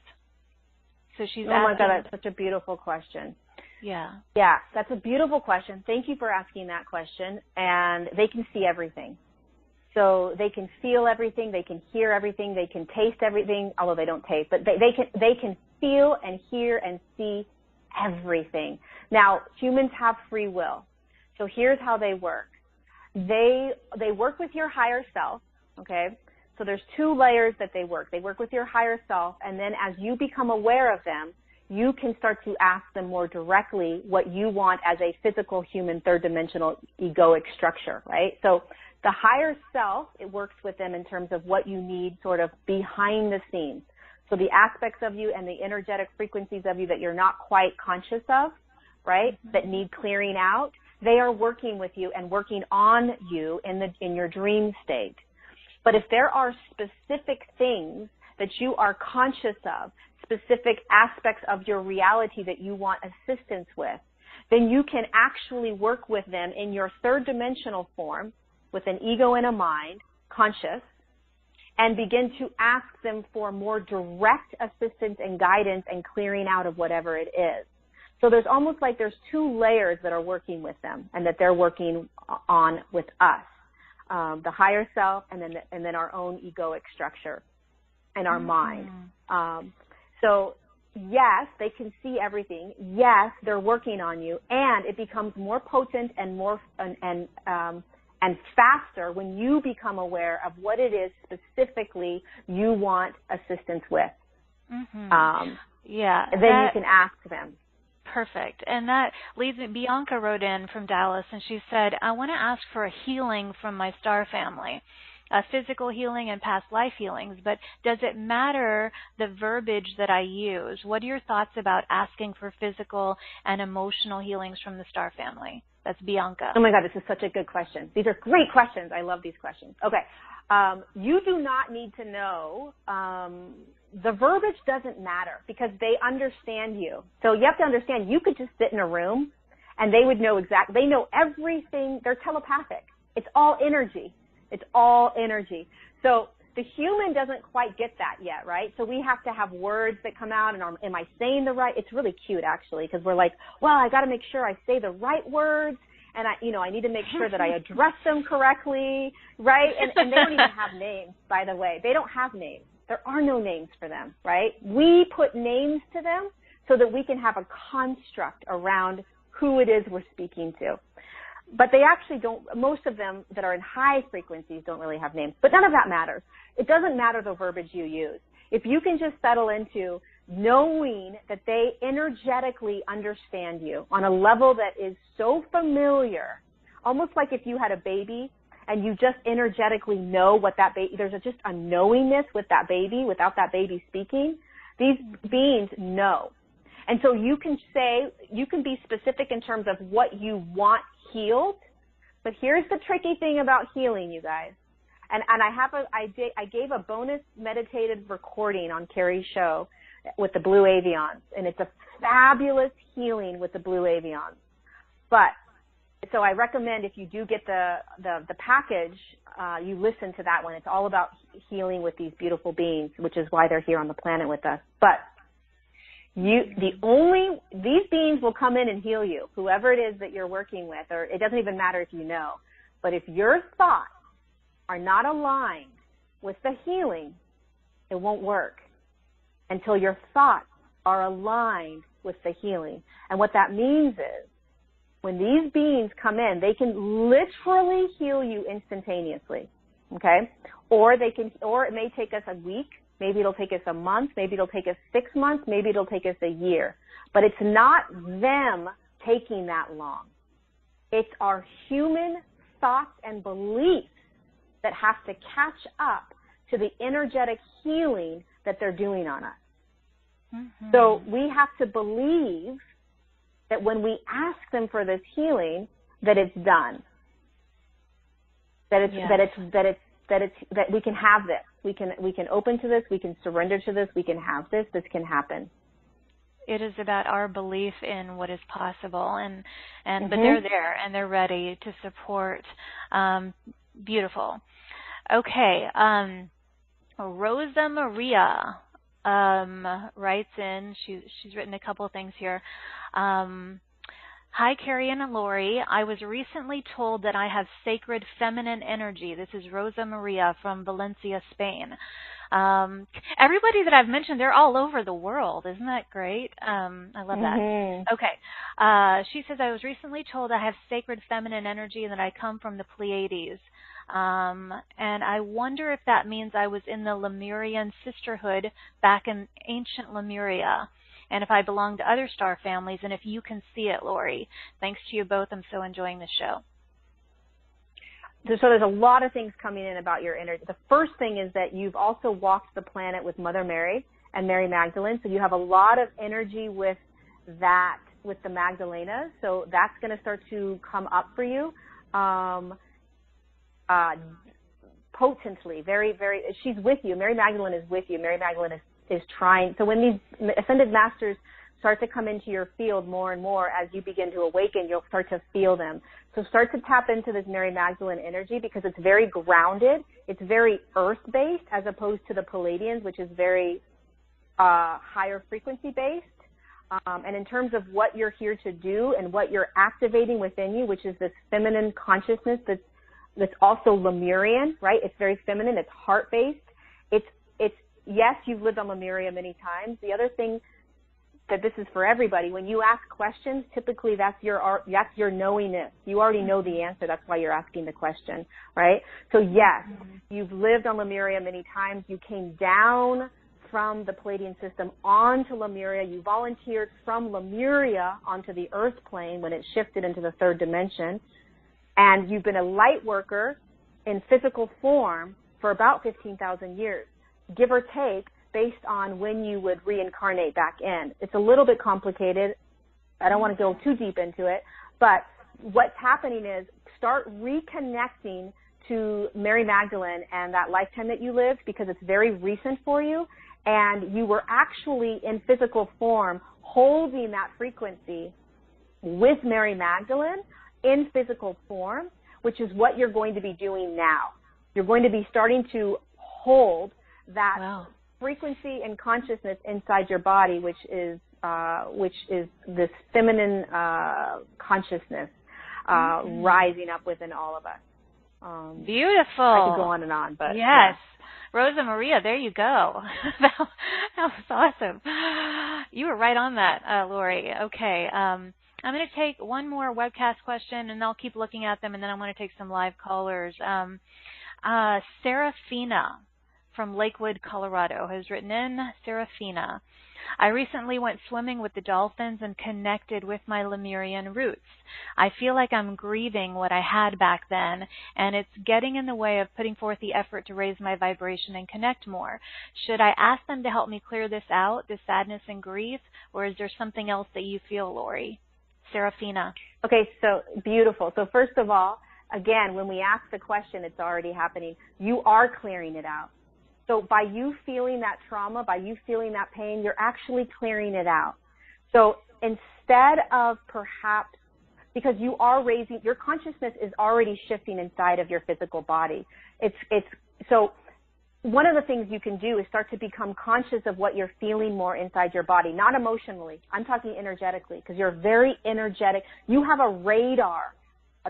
So she's asking. Oh my God, that's such a beautiful question. Yeah. Yeah, that's a beautiful question. Thank you for asking that question. And they can see everything. So they can feel everything, they can hear everything, they can taste everything, although they don't taste, but they can feel and hear and see everything. Now, humans have free will. So here's how they work. They work with your higher self, okay? So there's two layers that they work. They work with your higher self, and then as you become aware of them, you can start to ask them more directly what you want as a physical, human, third-dimensional egoic structure, right? So the higher self, it works with them in terms of what you need sort of behind the scenes. So the aspects of you and the energetic frequencies of you that you're not quite conscious of, right, that need clearing out, they are working with you and working on you in your dream state. But if there are specific things that you are conscious of, specific aspects of your reality that you want assistance with, then you can actually work with them in your third dimensional form with an ego and a mind, conscious, and begin to ask them for more direct assistance and guidance and clearing out of whatever it is. So there's almost like there's two layers that are working with them and that they're working on with us, the higher self and then our own egoic structure and our mind. So yes, they can see everything. Yes, they're working on you, and it becomes more potent and more and faster when you become aware of what it is specifically you want assistance with. Yeah. And then you can ask them. Perfect. And that leads me, Bianca wrote in from Dallas, and she said, I want to ask for a healing from my star family, physical healing and past life healings, but does it matter the verbiage that I use? What are your thoughts about asking for physical and emotional healings from the star family? That's Bianca. Oh my God, this is such a good question. These are great questions. I love these questions. Okay. You do not need to know. The verbiage doesn't matter because they understand you. So you have to understand you could just sit in a room and they would know exactly. They know everything. They're telepathic. It's all energy. It's all energy. So the human doesn't quite get that yet, right? So we have to have words that come out and am I saying the right? It's really cute actually because we're like, well, I got to make sure I say the right words and I need to make sure that I address them correctly, right? And they don't even have names, by the way. They don't have names. There are no names for them, right? We put names to them so that we can have a construct around who it is we're speaking to. But they actually don't, most of them that are in high frequencies don't really have names. But none of that matters. It doesn't matter the verbiage you use. If you can just settle into knowing that they energetically understand you on a level that is so familiar, almost like if you had a baby and you just energetically know what that baby, there's just a knowingness with that baby without that baby speaking. These beings know. And so you can be specific in terms of what you want healed. But here's the tricky thing about healing, you guys. And I gave a bonus meditated recording on Carrie's show with the blue avions, and it's a fabulous healing with the blue avions. But so I recommend if you do get the package, you listen to that one. It's all about healing with these beautiful beings, which is why they're here on the planet with us. But these beings will come in and heal you, whoever it is that you're working with, or it doesn't even matter if you know. But if your thoughts are not aligned with the healing, it won't work until your thoughts are aligned with the healing. And what that means is when these beings come in, they can literally heal you instantaneously, okay? Or it may take us a week, maybe it'll take us a month, maybe it'll take us 6 months, maybe it'll take us a year. But it's not them taking that long. It's our human thoughts and beliefs that have to catch up to the energetic healing that they're doing on us. So we have to believe that when we ask them for this healing, that it's done. That we can have this. We can open to this. We can surrender to this. We can have this. This can happen. It is about our belief in what is possible, but they're there and they're ready to support. Beautiful. Okay. Rosa Maria writes in. She's written a couple of things here. Hi, Carrie and Lorie. I was recently told that I have sacred feminine energy. This is Rosa Maria from Valencia, Spain. Everybody that I've mentioned, they're all over the world. Isn't that great? I love that. Okay. She says, I was recently told I have sacred feminine energy and that I come from the Pleiades. And I wonder if that means I was in the Lemurian sisterhood back in ancient Lemuria. and if I belong to other star families, and if you can see it, Lorie. Thanks to you both. I'm so enjoying the show. So there's a lot of things coming in about your energy. The first thing is that you've also walked the planet with Mother Mary and Mary Magdalene, so you have a lot of energy with that, with the Magdalenas, so that's going to start to come up for you potently, very, very, she's with you. Mary Magdalene is with you. Mary Magdalene is trying. So when these ascended masters start to come into your field more and more as you begin to awaken, you'll start to feel them. So start to tap into this Mary Magdalene energy because it's very grounded. It's very earth-based as opposed to the Palladians, which is very higher frequency-based. And in terms of what you're here to do and what you're activating within you, which is this feminine consciousness that's also Lemurian, right? It's very feminine. It's heart-based. It's yes, you've lived on Lemuria many times. The other thing that this is for everybody, when you ask questions, typically that's your knowingness. You already know the answer. That's why you're asking the question, right? So yes, you've lived on Lemuria many times. You came down from the Palladian system onto Lemuria. You volunteered from Lemuria onto the earth plane when it shifted into the third dimension. And you've been a light worker in physical form for about 15,000 years, give or take, based on when you would reincarnate back in. It's a little bit complicated. I don't want to go too deep into it. But what's happening is start reconnecting to Mary Magdalene and that lifetime that you lived because it's very recent for you. And you were actually in physical form holding that frequency with Mary Magdalene in physical form, which is what you're going to be doing now. You're going to be starting to hold that frequency and consciousness inside your body, which is this feminine consciousness rising up within all of us. Beautiful. I could go on and on, but yes. Yeah. Rosa Maria, there you go. that was awesome. You were right on that, Lorie. Okay. I'm going to take one more webcast question, and I'll keep looking at them, and then I'm going to take some live callers. Serafina from Lakewood, Colorado has written in. Serafina, I recently went swimming with the dolphins and connected with my Lemurian roots. I feel like I'm grieving what I had back then, and it's getting in the way of putting forth the effort to raise my vibration and connect more. Should I ask them to help me clear this out, this sadness and grief, or is there something else that you feel, Lorie? Serafina. Okay, so beautiful. So first of all, again, when we ask the question, it's already happening. You are clearing it out. So by you feeling that trauma, by you feeling that pain, you're actually clearing it out. So instead of perhaps, because you are raising, your consciousness is already shifting inside of your physical body. So one of the things you can do is start to become conscious of what you're feeling more inside your body, not emotionally. I'm talking energetically because you're very energetic. You have a radar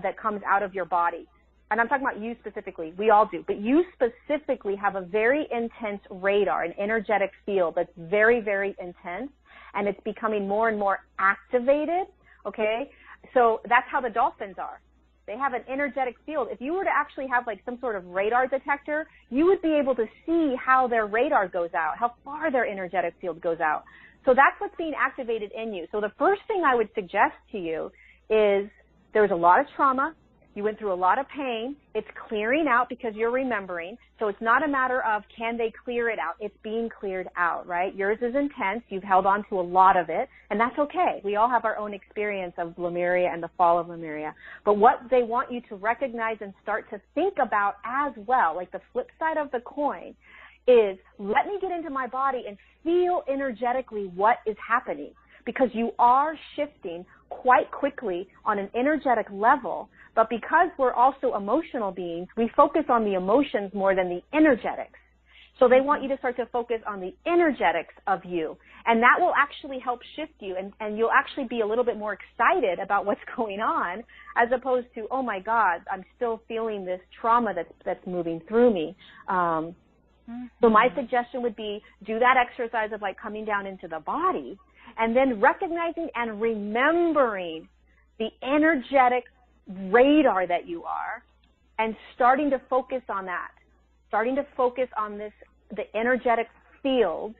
that comes out of your body. And I'm talking about you specifically. We all do. But you specifically have a very intense radar, an energetic field that's very, very intense. And it's becoming more and more activated, okay? So that's how the dolphins are. They have an energetic field. If you were to actually have like some sort of radar detector, you would be able to see how their radar goes out, how far their energetic field goes out. So that's what's being activated in you. So the first thing I would suggest to you is there's a lot of trauma. You went through a lot of pain. It's clearing out because you're remembering. So it's not a matter of can they clear it out. It's being cleared out, right? Yours is intense. You've held on to a lot of it, and that's okay. We all have our own experience of Lemuria and the fall of Lemuria. But what they want you to recognize and start to think about as well, like the flip side of the coin, is let me get into my body and feel energetically what is happening, because you are shifting quite quickly on an energetic level. But because we're also emotional beings, we focus on the emotions more than the energetics. So they want you to start to focus on the energetics of you. And that will actually help shift you. And you'll actually be a little bit more excited about what's going on, as opposed to, oh my God, I'm still feeling this trauma that's moving through me. So my suggestion would be do that exercise of like coming down into the body and then recognizing and remembering the energetic radar that you are, and starting to focus on that, starting to focus on the energetic field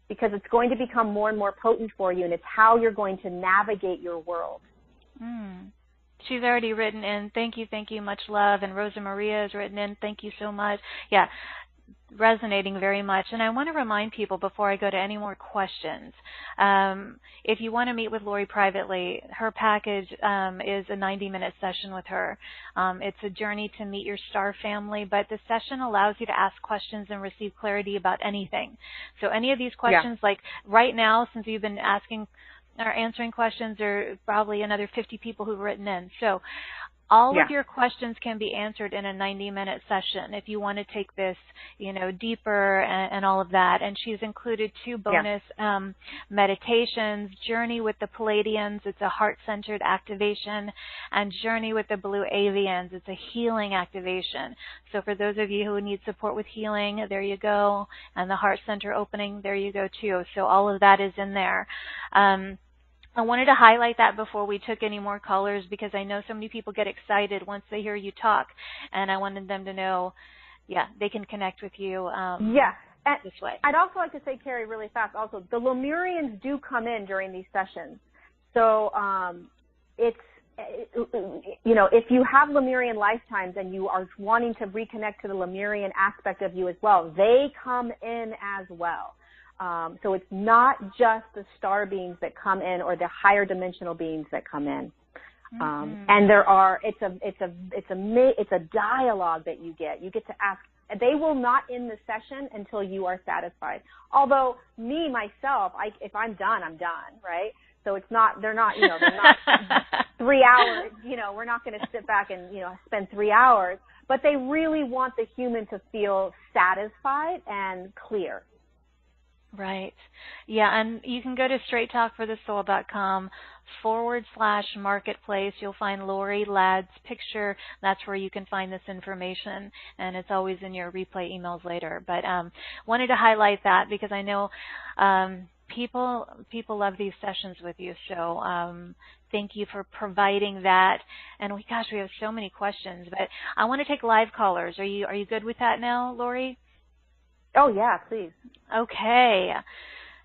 because it's going to become more and more potent for you, and it's how you're going to navigate your world. She's already written in, thank you, much love. And Rosa Maria has written in, thank you so much. Yeah, resonating very much. And I want to remind people before I go to any more questions, if you want to meet with Lorie privately, her package is a 90-minute session with her. It's a journey to meet your star family, but the session allows you to ask questions and receive clarity about anything. So any of these questions, like right now, since you've been asking or answering questions, there are probably another 50 people who've written in. So all of your questions can be answered in a 90-minute session if you want to take this, deeper and all of that. And she's included 2 bonus meditations, Journey with the Palladians, it's a heart-centered activation, and Journey with the Blue Avians, it's a healing activation. So for those of you who need support with healing, there you go. And the heart center opening, there you go too. So all of that is in there. I wanted to highlight that before we took any more callers, because I know so many people get excited once they hear you talk, and I wanted them to know, they can connect with you this way. I'd also like to say, Carrie, really fast also, the Lemurians do come in during these sessions. So if you have Lemurian lifetimes and you are wanting to reconnect to the Lemurian aspect of you as well, they come in as well. So it's not just the star beings that come in or the higher dimensional beings that come in. And it's a dialogue that you get. You get to ask. They will not end the session until you are satisfied. Although myself, if I'm done, I'm done, right? So they're not 3 hours, we're not going to sit back and, spend 3 hours, but they really want the human to feel satisfied and clear. Right. Yeah, and you can go to straighttalkforthesoul.com/marketplace. You'll find Lorie Ladd's picture. That's where you can find this information, and it's always in your replay emails later. But wanted to highlight that because I know people love these sessions with you. So thank you for providing that. And we have so many questions, but I want to take live callers. Are you good with that now, Lorie? Oh, yeah, please. Okay.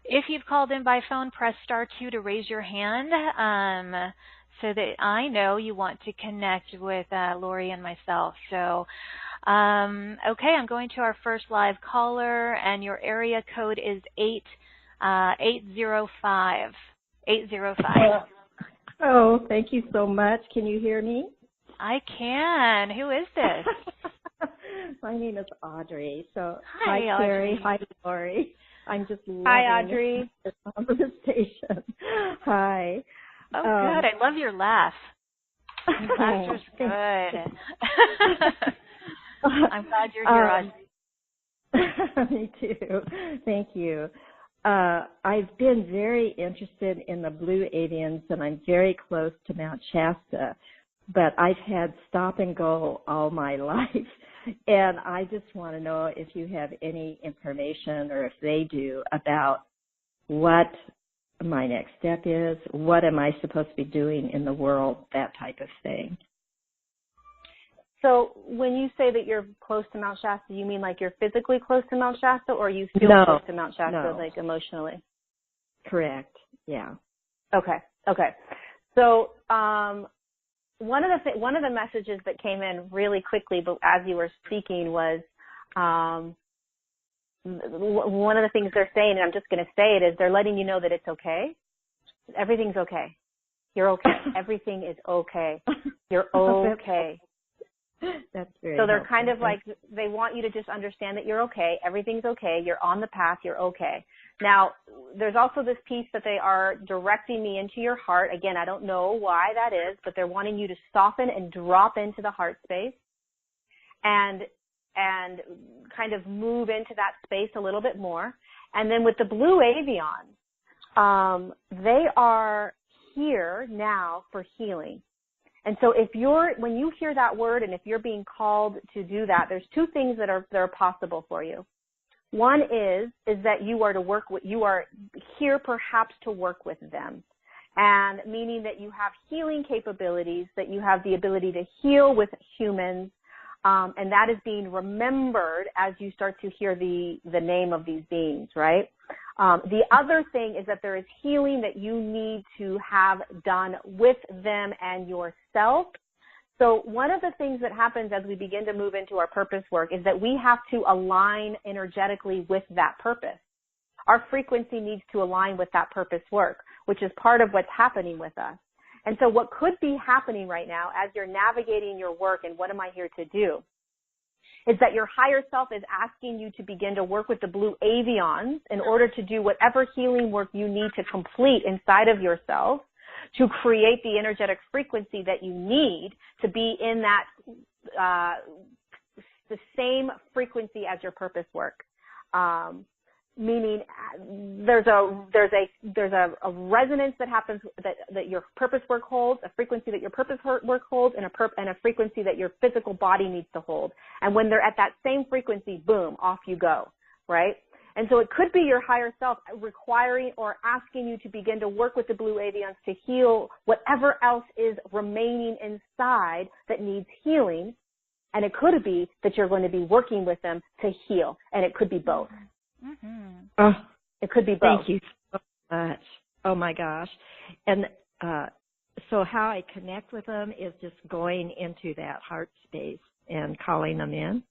If you've called in by phone, press *2 to raise your hand so that I know you want to connect with Lorie and myself. So, okay, I'm going to our first live caller, and your area code is 805. 805. Oh, thank you so much. Can you hear me? I can. Who is this? My name is Audrey. So hi Carrie. Hi, Lorie. I'm just loving Hi, Audrey. this conversation. Hi. Oh, good. I love your laugh. Your laughter's good. I'm glad you're here, Audrey. Me too. Thank you. I've been very interested in the Blue Avians, and I'm very close to Mount Shasta, but I've had stop and go all my life. And I just want to know if you have any information, or if they do, about what my next step is, what am I supposed to be doing in the world, that type of thing. So when you say that you're close to Mount Shasta, you mean like you're physically close to Mount Shasta, or you feel close to Mount Shasta, like emotionally? Correct, yeah. Okay. So one of the messages that came in really quickly, but as you were speaking, was one of the things they're saying, and I'm just going to say it, is they're letting you know that it's okay. Everything's okay. You're okay. Everything is okay. You're okay. That's very So they're helpful. kind of like, they want you to just understand that you're okay. Everything's okay. You're on the path. You're okay. Now, there's also this piece that they are directing me into your heart. Again, I don't know why that is, but they're wanting you to soften and drop into the heart space and kind of move into that space a little bit more. And then with the Blue Avians, they are here now for healing. And so when you hear that word, and if you're being called to do that, there's 2 things that are possible for you. One is that you are here perhaps to work with them, and meaning that you have healing capabilities, that you have the ability to heal with humans, and that is being remembered as you start to hear the name of these beings, right? The other thing is that there is healing that you need to have done with them and yourself. So one of the things that happens as we begin to move into our purpose work is that we have to align energetically with that purpose. Our frequency needs to align with that purpose work, which is part of what's happening with us. And so what could be happening right now as you're navigating your work and what am I here to do, is that your higher self is asking you to begin to work with the blue avions in order to do whatever healing work you need to complete inside of yourself to create the energetic frequency that you need to be in that, the same frequency as your purpose work. Meaning there's a resonance that happens that your purpose work holds, a frequency that your purpose work holds, and a frequency that your physical body needs to hold. And when they're at that same frequency, boom, off you go, right? And so it could be your higher self requiring or asking you to begin to work with the blue avions to heal whatever else is remaining inside that needs healing. And it could be that you're going to be working with them to heal. And it could be both. Mm-hmm. Oh, it could be both. Thank you so much. Oh, my gosh. And so how I connect with them is just going into that heart space and calling them in.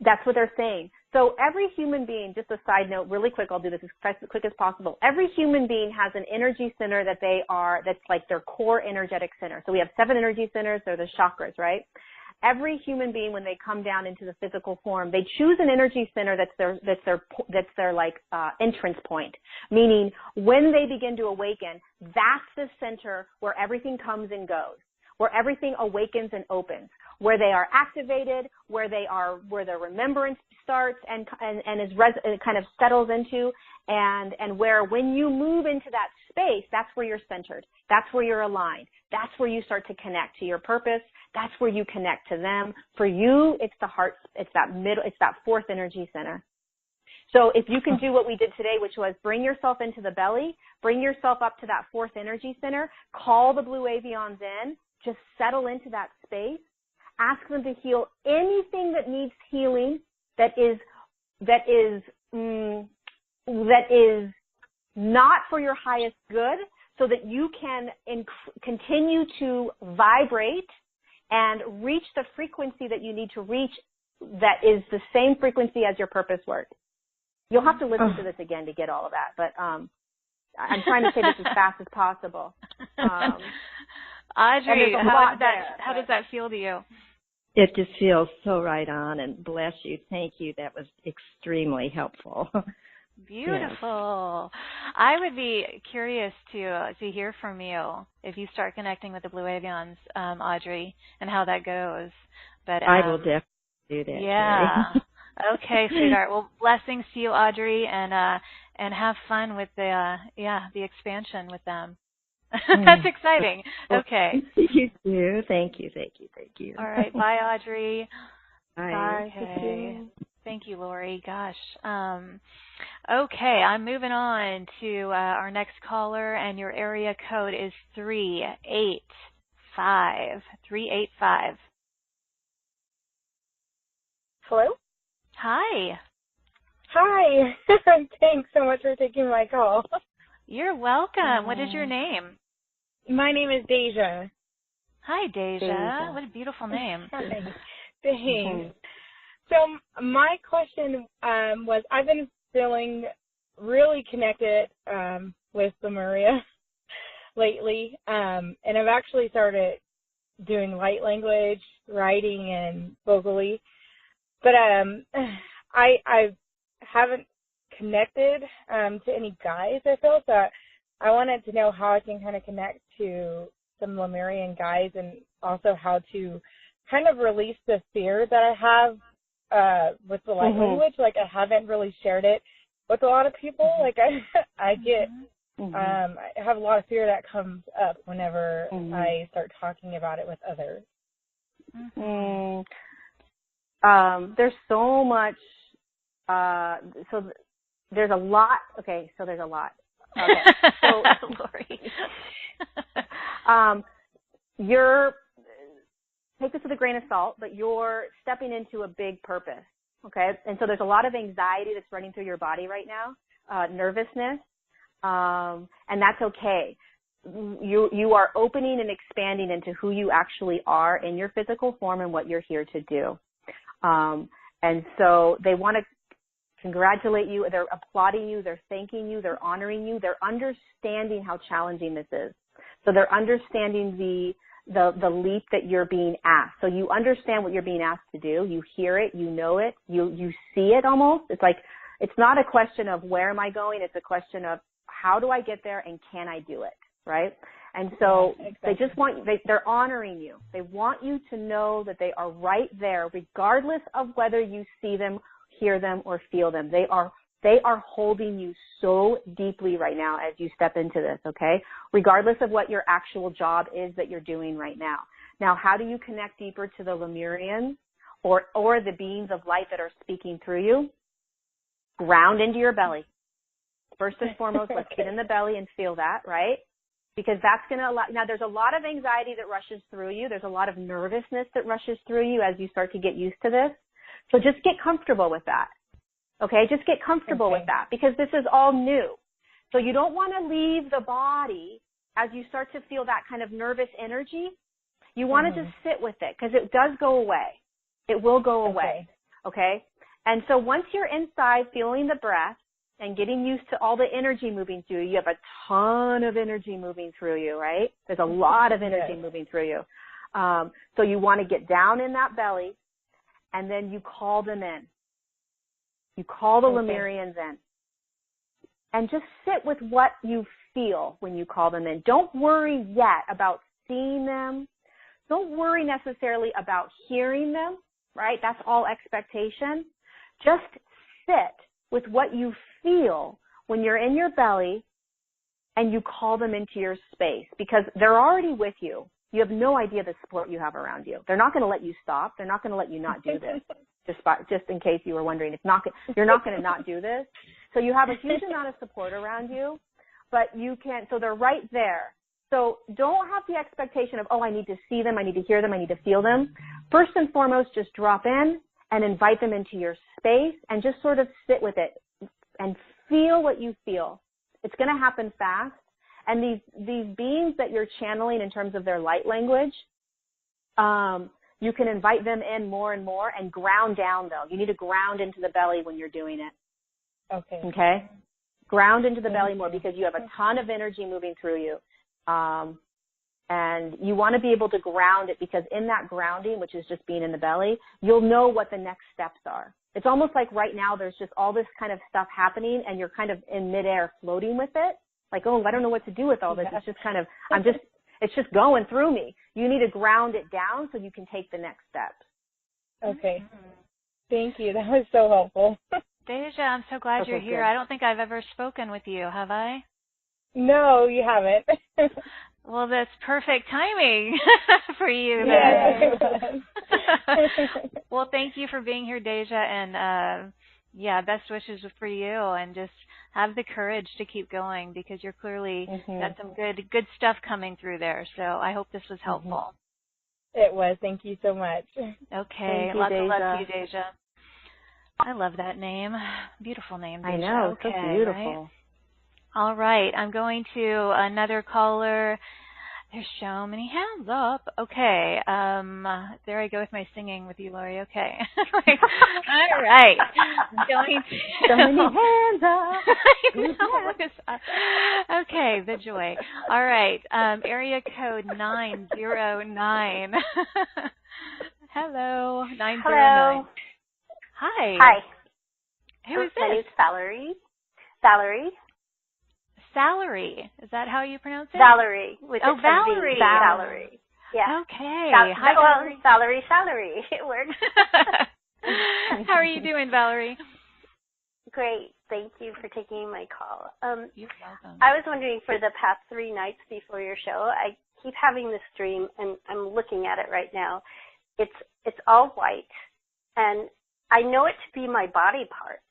That's what they're saying. So every human being, just a side note, really quick, I'll do this as quick as possible. Every human being has an energy center that's like their core energetic center. So we have 7 energy centers. They're the chakras, right? Every human being, when they come down into the physical form, they choose an energy center that's their like entrance point. Meaning, when they begin to awaken, that's the center where everything comes and goes, where everything awakens and opens, where they are activated, where their remembrance starts and kind of settles into, and where when you move into that space, that's where you're centered, that's where you're aligned, that's where you start to connect to your purpose. That's where you connect to them. For you, it's the heart, it's that 4th energy center. So if you can do what we did today, which was bring yourself into the belly, bring yourself up to that 4th energy center, call the blue avions in, just settle into that space, ask them to heal anything that needs healing that is not for your highest good, so that you can continue to vibrate and reach the frequency that you need to reach that is the same frequency as your purpose work. You'll have to listen to this again to get all of that, but I'm trying to say this as fast as possible. Audrey, how does that feel to you? It just feels so right on, and bless you. Thank you. That was extremely helpful. Beautiful. Yes. I would be curious to hear from you if you start connecting with the blue avions, Audrey, and how that goes. But I will definitely do that. Yeah. Okay, sweetheart. Well, blessings to you, Audrey, and have fun with the expansion with them. That's exciting. Okay. You too. Thank you. All right. Bye, Audrey. Bye. Okay. Thank you, Lorie. Gosh. Okay, I'm moving on to our next caller, and your area code is 385. 385. Hello? Hi. Hi. Thanks so much for taking my call. You're welcome. What is your name? My name is Deja. Hi, Deja. What a beautiful name. Hi. Thanks. So my question was, I've been feeling really connected with Lemuria lately, and I've actually started doing light language, writing, and vocally, but I haven't connected to any guides, I feel, so I wanted to know how I can kind of connect to some Lemurian guides, and also how to kind of release the fear that I have with the light language. Like, I haven't really shared it with a lot of people. Like, I get, I have a lot of fear that comes up whenever I start talking about it with others. There's so much, so there's a lot. Okay, so there's a lot. Okay, so Lorie, take this with a grain of salt, but you're stepping into a big purpose, okay? And so there's a lot of anxiety that's running through your body right now, nervousness, and that's okay. You are opening and expanding into who you actually are in your physical form and what you're here to do. And so they want to congratulate you. They're applauding you. They're thanking you. They're honoring you. They're understanding how challenging this is. So they're understanding the leap that you're being asked. So you understand what you're being asked to do. You hear it. You know it. You see it almost. It's like, it's not a question of where am I going? It's a question of how do I get there and can I do it, right? And so They just they're honoring you. They want you to know that they are right there regardless of whether you see them, hear them, or feel them. They are holding you so deeply right now as you step into this, okay? Regardless of what your actual job is that you're doing right now. Now, how do you connect deeper to the Lemurians or the beings of light that are speaking through you? Ground into your belly. First and foremost, let's get in the belly and feel that, right? Because that's going to allow, now there's a lot of anxiety that rushes through you. There's a lot of nervousness that rushes through you as you start to get used to this. So just get comfortable with that. Okay, just get comfortable with that because this is all new. So you don't want to leave the body as you start to feel that kind of nervous energy. You want to just sit with it because it does go away. It will go away. Okay? And so once you're inside feeling the breath and getting used to all the energy moving through you, you have a ton of energy moving through you, right? There's a lot of energy moving through you. So you want to get down in that belly and then you call them in. You call the Lemurians in. And just sit with what you feel when you call them in. Don't worry yet about seeing them. Don't worry necessarily about hearing them, right? That's all expectation. Just sit with what you feel when you're in your belly and you call them into your space because they're already with you. You have no idea the support you have around you. They're not going to let you stop. They're not going to let you not do this. Just in case you were wondering, you're not going to not do this. So you have a huge amount of support around you, but you can't. So they're right there. So don't have the expectation of, I need to see them, I need to hear them, I need to feel them. First and foremost, just drop in and invite them into your space and just sort of sit with it and feel what you feel. It's going to happen fast. And these beings that you're channeling in terms of their light language, you can invite them in more and more and ground down, though. You need to ground into the belly when you're doing it. Okay? Ground into the belly more because you have a ton of energy moving through you. And you want to be able to ground it because in that grounding, which is just being in the belly, you'll know what the next steps are. It's almost like right now there's just all this kind of stuff happening and you're kind of in midair floating with it. Like, I don't know what to do with all this. It's just kind of, it's just going through me. You need to ground it down so you can take the next steps. Okay. Thank you. That was so helpful. Deja, I'm so glad you're here. Good. I don't think I've ever spoken with you, have I? No, you haven't. Well, that's perfect timing for you. Yes. Well, thank you for being here, Deja, and best wishes for you, and just have the courage to keep going because you're clearly got some good stuff coming through there. So I hope this was helpful. It was. Thank you so much. Okay. Lots of love to you, Deja. I love that name. Beautiful name, Deja. I know. Okay, so beautiful. Right? All right. I'm going to another caller. There's so many hands up. Okay. There I go with my singing with you, Lorie. Okay. All right. I'm going to... So many hands up. Okay, the joy. All right. Area code 909. Hello, 909. Hello. Hi. Hi. Who is this? My name's Valerie. Valerie. Salary. Is that how you pronounce it? Valerie. Valerie. Valerie. Yeah. Okay. Hi, Valerie. Valerie. It works. How are you doing, Valerie? Great. Thank you for taking my call. You're welcome. I was wondering for the past 3 nights before your show, I keep having this dream, and I'm looking at it right now. It's all white, and I know it to be my body parts.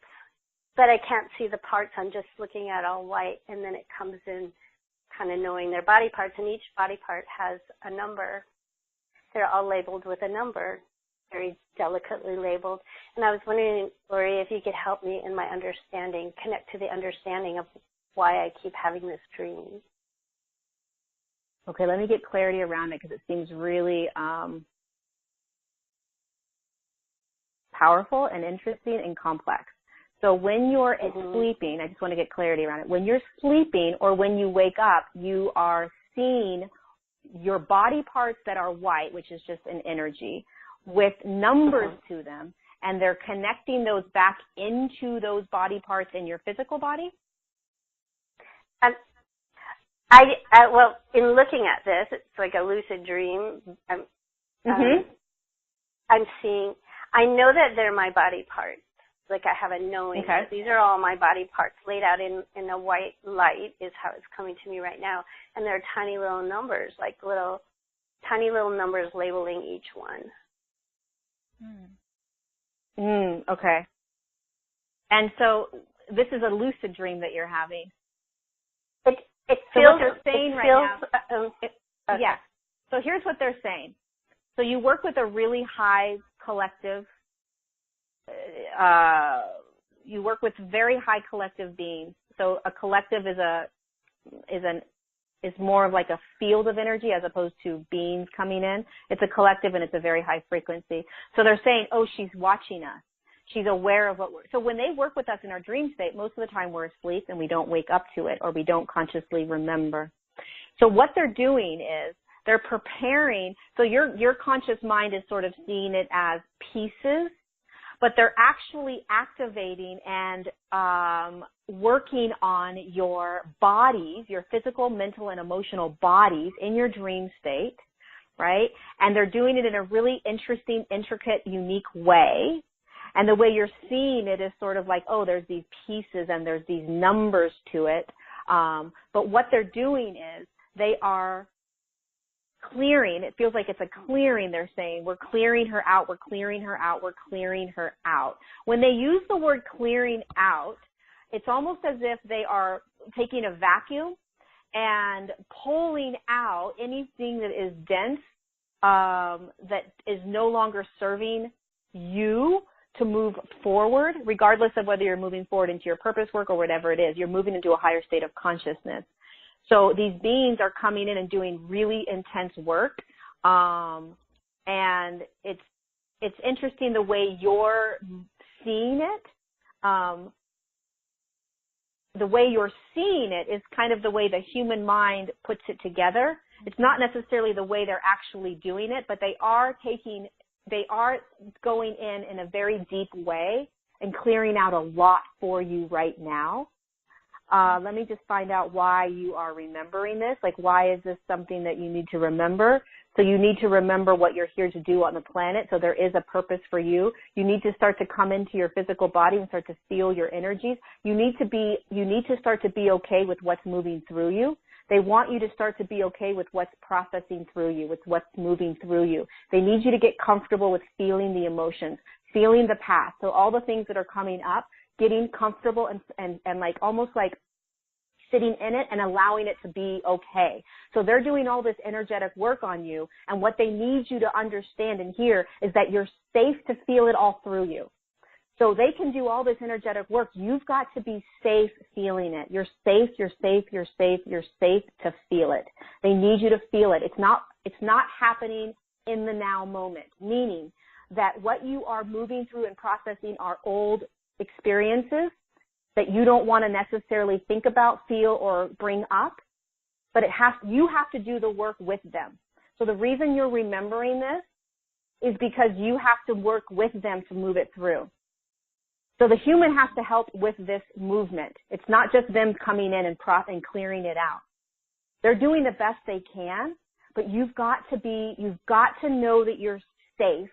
But I can't see the parts. I'm just looking at all white, and then it comes in kind of knowing their body parts, and each body part has a number. They're all labeled with a number. very delicately labeled. And I was wondering, Lorie, if you could help me in my understanding, connect to the understanding of why I keep having this dream. Okay, let me get clarity around it because it seems really powerful and interesting and complex. So when you're sleeping, I just want to get clarity around it. When you're sleeping or when you wake up, you are seeing your body parts that are white, which is just an energy, with numbers to them, and they're connecting those back into those body parts in your physical body? Well, in looking at this, it's like a lucid dream. I'm seeing, I know that they're my body parts. Like I have a knowing that these are all my body parts laid out in a white light is how it's coming to me right now. And there are tiny little numbers, like tiny little numbers labeling each one. Okay. And so this is a lucid dream that you're having. It so feels, what they're saying right now, yeah. So here's what they're saying. So you work with a really high collective, you work with very high collective beings. So a collective is more of like a field of energy as opposed to beings coming in. It's a collective and it's a very high frequency. So they're saying, oh, she's watching us. She's aware of what so when they work with us in our dream state, most of the time we're asleep and we don't wake up to it or we don't consciously remember. So what they're doing is they're preparing. So your conscious mind is sort of seeing it as pieces, but they're actually activating and working on your bodies, your physical, mental, and emotional bodies in your dream state, right? And they're doing it in a really interesting, intricate, unique way. And the way you're seeing it is sort of like, oh, there's these pieces and there's these numbers to it. But what they're doing is they are clearing. It feels like it's a clearing. They're saying, we're clearing her out, we're clearing her out, we're clearing her out. When they use the word clearing out, it's almost as if they are taking a vacuum and pulling out anything that is dense, that is no longer serving you to move forward, regardless of whether you're moving forward into your purpose work or whatever it is. You're moving into a higher state of consciousness. So these beings are coming in and doing really intense work, and it's interesting the way you're seeing it. The way you're seeing it is kind of the way the human mind puts it together. It's not necessarily the way they're actually doing it, but they are going in a very deep way and clearing out a lot for you right now. Let me just find out why you are remembering this. Like, why is this something that you need to remember? So you need to remember what you're here to do on the planet. So there is a purpose for you. You need to start to come into your physical body and start to feel your energies. You need to start to be okay with what's moving through you. They want you to start to be okay with what's processing through you, with what's moving through you. They need you to get comfortable with feeling the emotions, feeling the past. So all the things that are coming up, getting comfortable and like almost like sitting in it and allowing it to be okay. So they're doing all this energetic work on you, and what they need you to understand and hear is that you're safe to feel it all through you. So they can do all this energetic work. You've got to be safe feeling it. You're safe, you're safe, you're safe, you're safe to feel it. They need you to feel it. It's not happening in the now moment, meaning that what you are moving through and processing are old experiences that you don't want to necessarily think about, feel, or bring up, but you have to do the work with them. So the reason you're remembering this is because you have to work with them to move it through. So the human has to help with this movement. It's not just them coming in and clearing it out. They're doing the best they can, but you've got to know that you're safe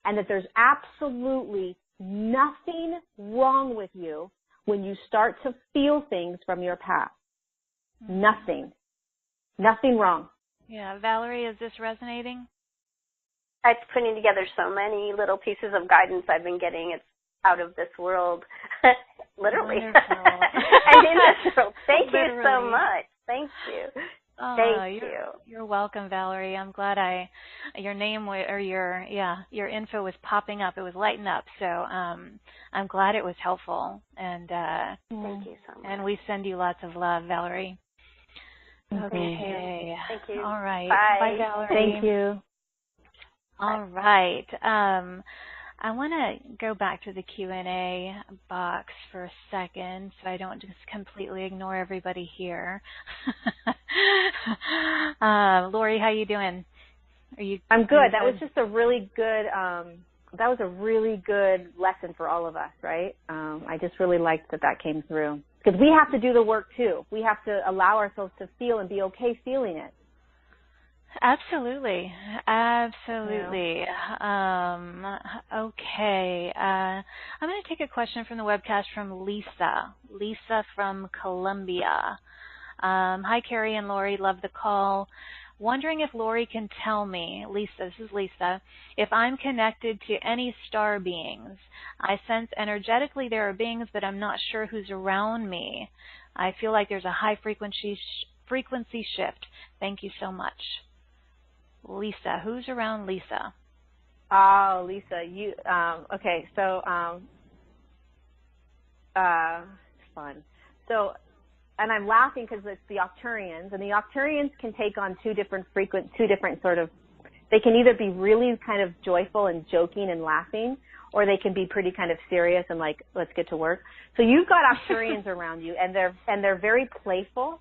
and that there's absolutely nothing wrong with you when you start to feel things from your past. Nothing. Nothing wrong. Yeah. Valerie, is this resonating? It's putting together so many little pieces of guidance I've been getting. It's out of this world, literally. And in this world. Thank you so much. Thank you. Thank you. You're welcome, Valerie. I'm glad your name or your info was popping up. It was lighting up. So I'm glad it was helpful. And thank you so much. And we send you lots of love, Valerie. Okay. Thank you. All right. Bye. Bye, Valerie. Thank you. All right. I want to go back to the Q&A box for a second so I don't just completely ignore everybody here. Lorie, how you doing? I'm good. That was just a really good that was a really good lesson for all of us, right? I just really liked that came through. Because we have to do the work too. We have to allow ourselves to feel and be okay feeling it. Absolutely. Absolutely. Yeah. Okay. I'm going to take a question from the webcast from Lisa. Lisa from Colombia. Hi, Carrie and Lorie. Love the call. Wondering if Lorie can tell me, Lisa, this is Lisa, if I'm connected to any star beings. I sense energetically there are beings, but I'm not sure who's around me. I feel like there's a high frequency shift. Thank you so much. Lisa, who's around Lisa? Oh, Lisa, you, okay, so, fun. So, and I'm laughing because it's the Octurians, and the Octurians can take on two different sort of, they can either be really kind of joyful and joking and laughing, or they can be pretty kind of serious and like, let's get to work. So you've got Octurians around you, and they're very playful.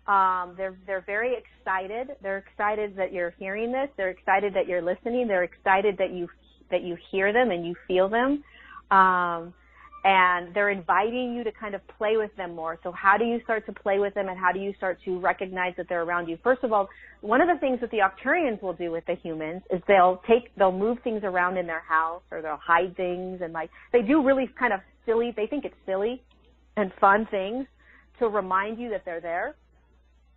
They're very excited. They're excited that you're hearing this. They're excited that you're listening. They're excited that you hear them and you feel them. And they're inviting you to kind of play with them more. So how do you start to play with them, and how do you start to recognize that they're around you? First of all, one of the things that the Octurians will do with the humans is they'll move things around in their house, or they'll hide things, and like they do really kind of silly, they think it's silly and fun things to remind you that they're there.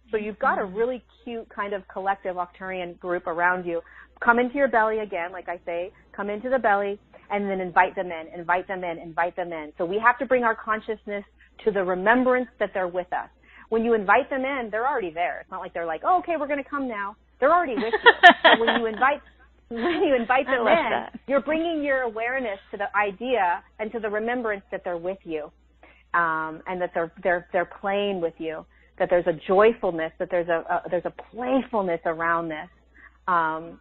So you've got a really cute kind of collective Octurian group around you. Come into your belly again, like I say, come into the belly, and then invite them in, invite them in, invite them in. So we have to bring our consciousness to the remembrance that they're with us. When you invite them in, they're already there. It's not like they're like, oh, okay, we're going to come now. They're already with you. So when you invite them in, you're bringing your awareness to the idea and to the remembrance that they're with you, and that they're playing with you. That there's a joyfulness, that there's a playfulness around this, and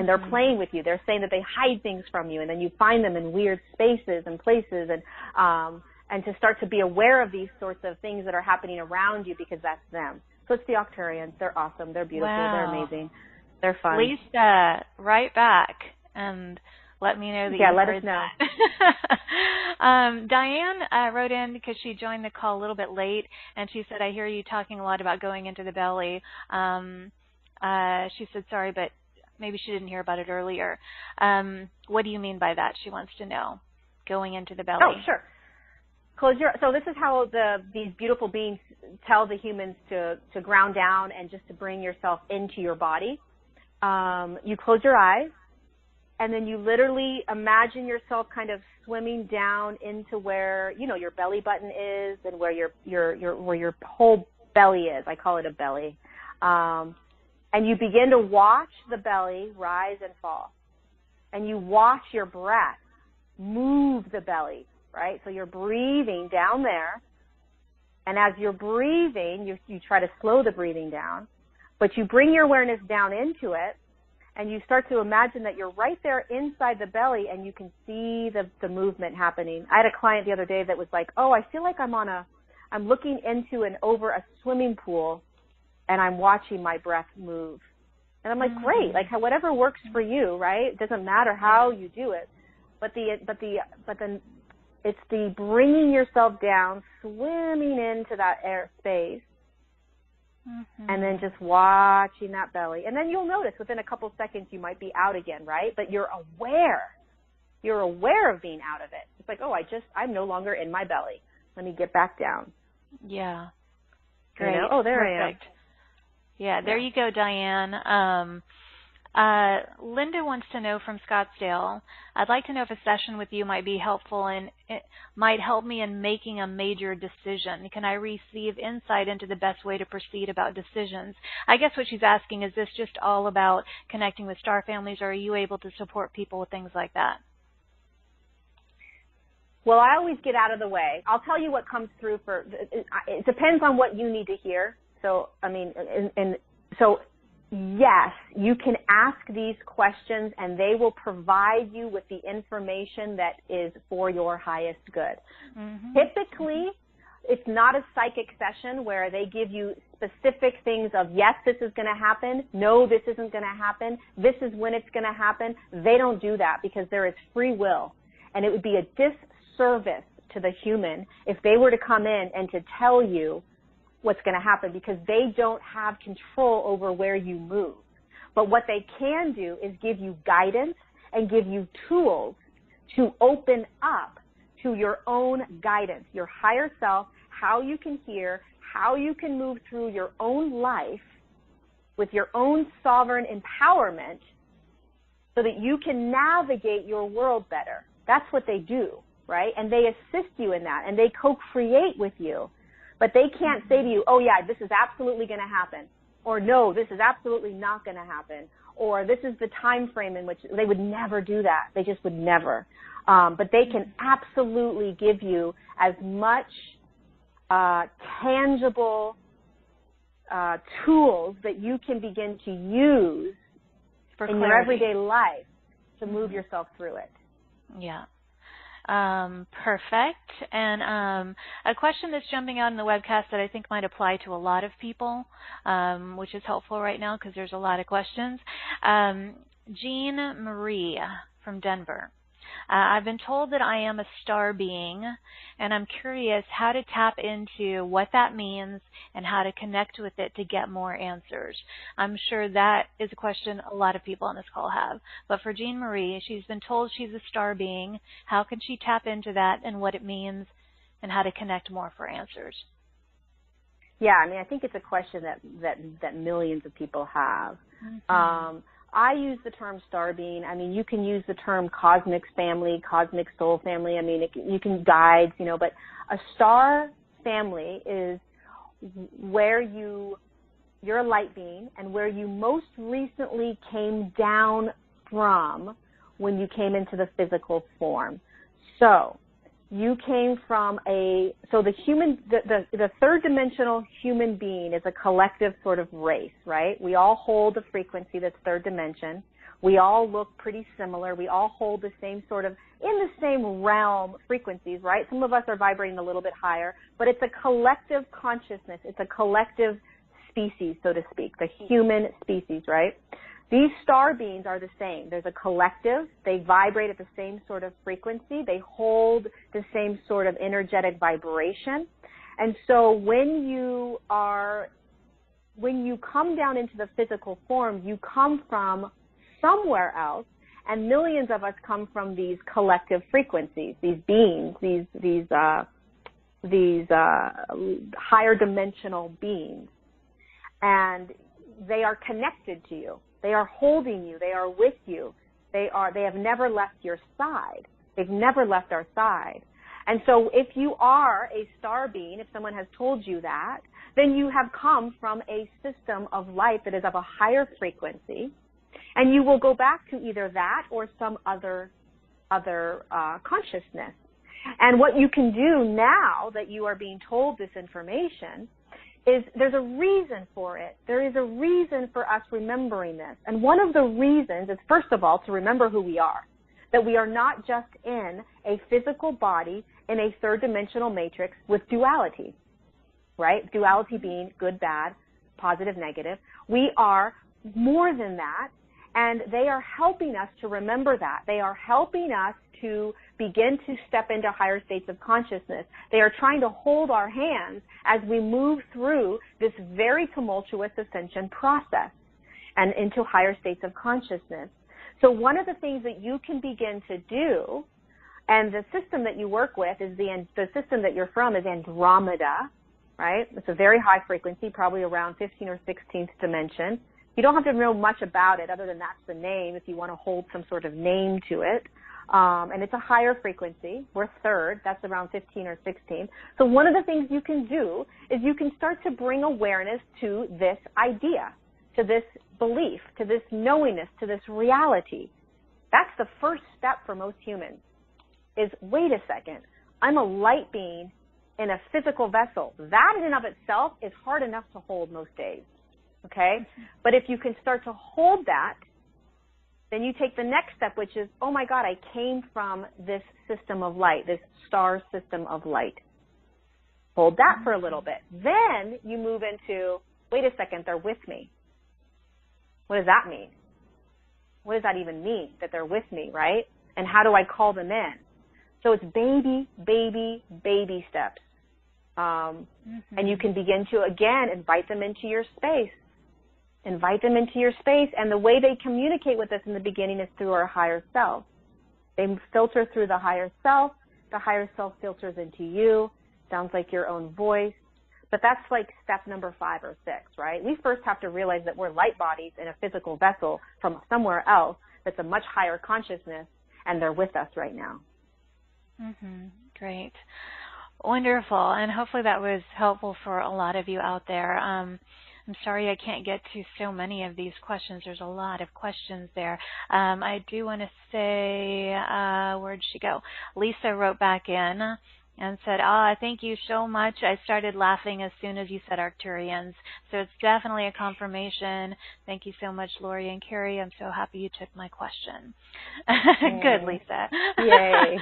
they're playing with you. They're saying that they hide things from you, and then you find them in weird spaces and places, and to start to be aware of these sorts of things that are happening around you, because that's them. So it's the Octurians. They're awesome. They're beautiful. Wow. They're amazing. They're fun. Lisa, right back and let me know that you let heard us know. Diane wrote in because she joined the call a little bit late, and she said, I hear you talking a lot about going into the belly. She said, sorry, but maybe she didn't hear about it earlier. What do you mean by that? She wants to know. Going into the belly. Oh, sure. So this is how these beautiful beings tell the humans to ground down and just to bring yourself into your body. You close your eyes, and then you literally imagine yourself kind of swimming down into where, your belly button is, and where your whole belly is. I call it a belly. And you begin to watch the belly rise and fall. And you watch your breath move the belly, right? So you're breathing down there. And as you're breathing, you try to slow the breathing down, but you bring your awareness down into it. And you start to imagine that you're right there inside the belly, and you can see the movement happening. I had a client the other day that was like, oh, I feel like I'm looking into and over a swimming pool, and I'm watching my breath move. And I'm like, great, like whatever works for you, right? It doesn't matter how you do it, but then it's the bringing yourself down, swimming into that air space. And then just watching that belly. And then you'll notice within a couple seconds you might be out again, right? But you're aware. You're aware of being out of it. It's like, oh, I'm no longer in my belly. Let me get back down. Yeah. Great. Oh, there Perfect. I am. Yeah, there you go, Diane. Linda wants to know from Scottsdale, I'd like to know if a session with you might be helpful and it might help me in making a major decision. Can I receive insight into the best way to proceed about decisions? I guess what she's asking, is this just all about connecting with star families, or are you able to support people with things like that? Well, I always get out of the way. I'll tell you what comes through for, it depends on what you need to hear. So, I mean, so yes, you can ask these questions and they will provide you with the information that is for your highest good. Mm-hmm. Typically, it's not a psychic session where they give you specific things of, yes, this is going to happen. No, this isn't going to happen. This is when it's going to happen. They don't do that because there is free will. And it would be a disservice to the human if they were to come in and to tell you what's going to happen, because they don't have control over where you move. But what they can do is give you guidance and give you tools to open up to your own guidance, your higher self, how you can hear, how you can move through your own life with your own sovereign empowerment so that you can navigate your world better. That's what they do, right? And they assist you in that, and they co-create with you. But they can't say to you, oh, yeah, this is absolutely going to happen, or no, this is absolutely not going to happen, or this is the time frame in which they would never do that. They just would never. But they can absolutely give you as much tangible tools that you can begin to use in your everyday life to move yourself through it. Yeah. Perfect. And a question that's jumping out in the webcast that I think might apply to a lot of people, which is helpful right now because there's a lot of questions. Jean Marie from Denver. I've been told that I am a star being, and I'm curious how to tap into what that means and how to connect with it to get more answers. I'm sure that is a question a lot of people on this call have. But for Jean Marie, she's been told she's a star being. How can she tap into that and what it means and how to connect more for answers? Yeah, I mean, I think it's a question that millions of people have. Mm-hmm. I use the term star being. I mean, you can use the term cosmic family, cosmic soul family. I mean, you can guides, you know, but a star family is where you're a light being and where you most recently came down from when you came into the physical form. So you came from the third dimensional human being is a collective sort of race, right? We all hold a frequency that's third dimension. We all look pretty similar. We all hold the same sort of, in the same realm frequencies, right? Some of us are vibrating a little bit higher, but it's a collective consciousness. It's a collective species, so to speak, the human species, right? These star beings are the same. There's a collective. They vibrate at the same sort of frequency. They hold the same sort of energetic vibration. And so when you come down into the physical form, you come from somewhere else, and millions of us come from these collective frequencies, these beings, these higher dimensional beings. And they are connected to you. They are holding you. They are with you. They have never left your side. They've never left our side. And so if you are a star being, if someone has told you that, then you have come from a system of light that is of a higher frequency, and you will go back to either that or some other consciousness. And what you can do now that you are being told this information is there's a reason for it. There is a reason for us remembering this. And one of the reasons is, first of all, to remember who we are, that we are not just in a physical body in a third-dimensional matrix with duality, right? Duality being good, bad, positive, negative. We are more than that, and they are helping us to remember that. They are helping us to begin to step into higher states of consciousness. They are trying to hold our hands as we move through this very tumultuous ascension process and into higher states of consciousness. So one of the things that you can begin to do, and the system that you work with is the system that you're from is Andromeda, right? It's a very high frequency, probably around 15th or 16th dimension. You don't have to know much about it other than that's the name if you want to hold some sort of name to it. And it's a higher frequency. We're third. That's around 15 or 16. So one of the things you can do is you can start to bring awareness to this idea, to this belief, to this knowingness, to this reality. That's the first step for most humans is, wait a second, I'm a light being in a physical vessel. That in and of itself is hard enough to hold most days, okay? But if you can start to hold that, then you take the next step, which is, oh my God, I came from this system of light, this star system of light. Hold that for a little bit. Then you move into, wait a second, they're with me. What does that mean? What does that even mean, that they're with me, right? And how do I call them in? So it's baby steps. And you can begin to, again, invite them into your space. Invite them into your space. And the way they communicate with us in the beginning is through our higher self. They filter through the higher self. The higher self filters into you. Sounds like your own voice. But that's like step number 5 or 6, right? We first have to realize that we're light bodies in a physical vessel from somewhere else that's a much higher consciousness, and they're with us right now. Great. Wonderful. And hopefully that was helpful for a lot of you out there. I'm sorry I can't get to so many of these questions. There's a lot of questions there. I do want to say, where'd she go? Lisa wrote back in and said, thank you so much. I started laughing as soon as you said Arcturians. So it's definitely a confirmation. Thank you so much, Lorie and Carrie. I'm so happy you took my question. Good, Lisa. Yay.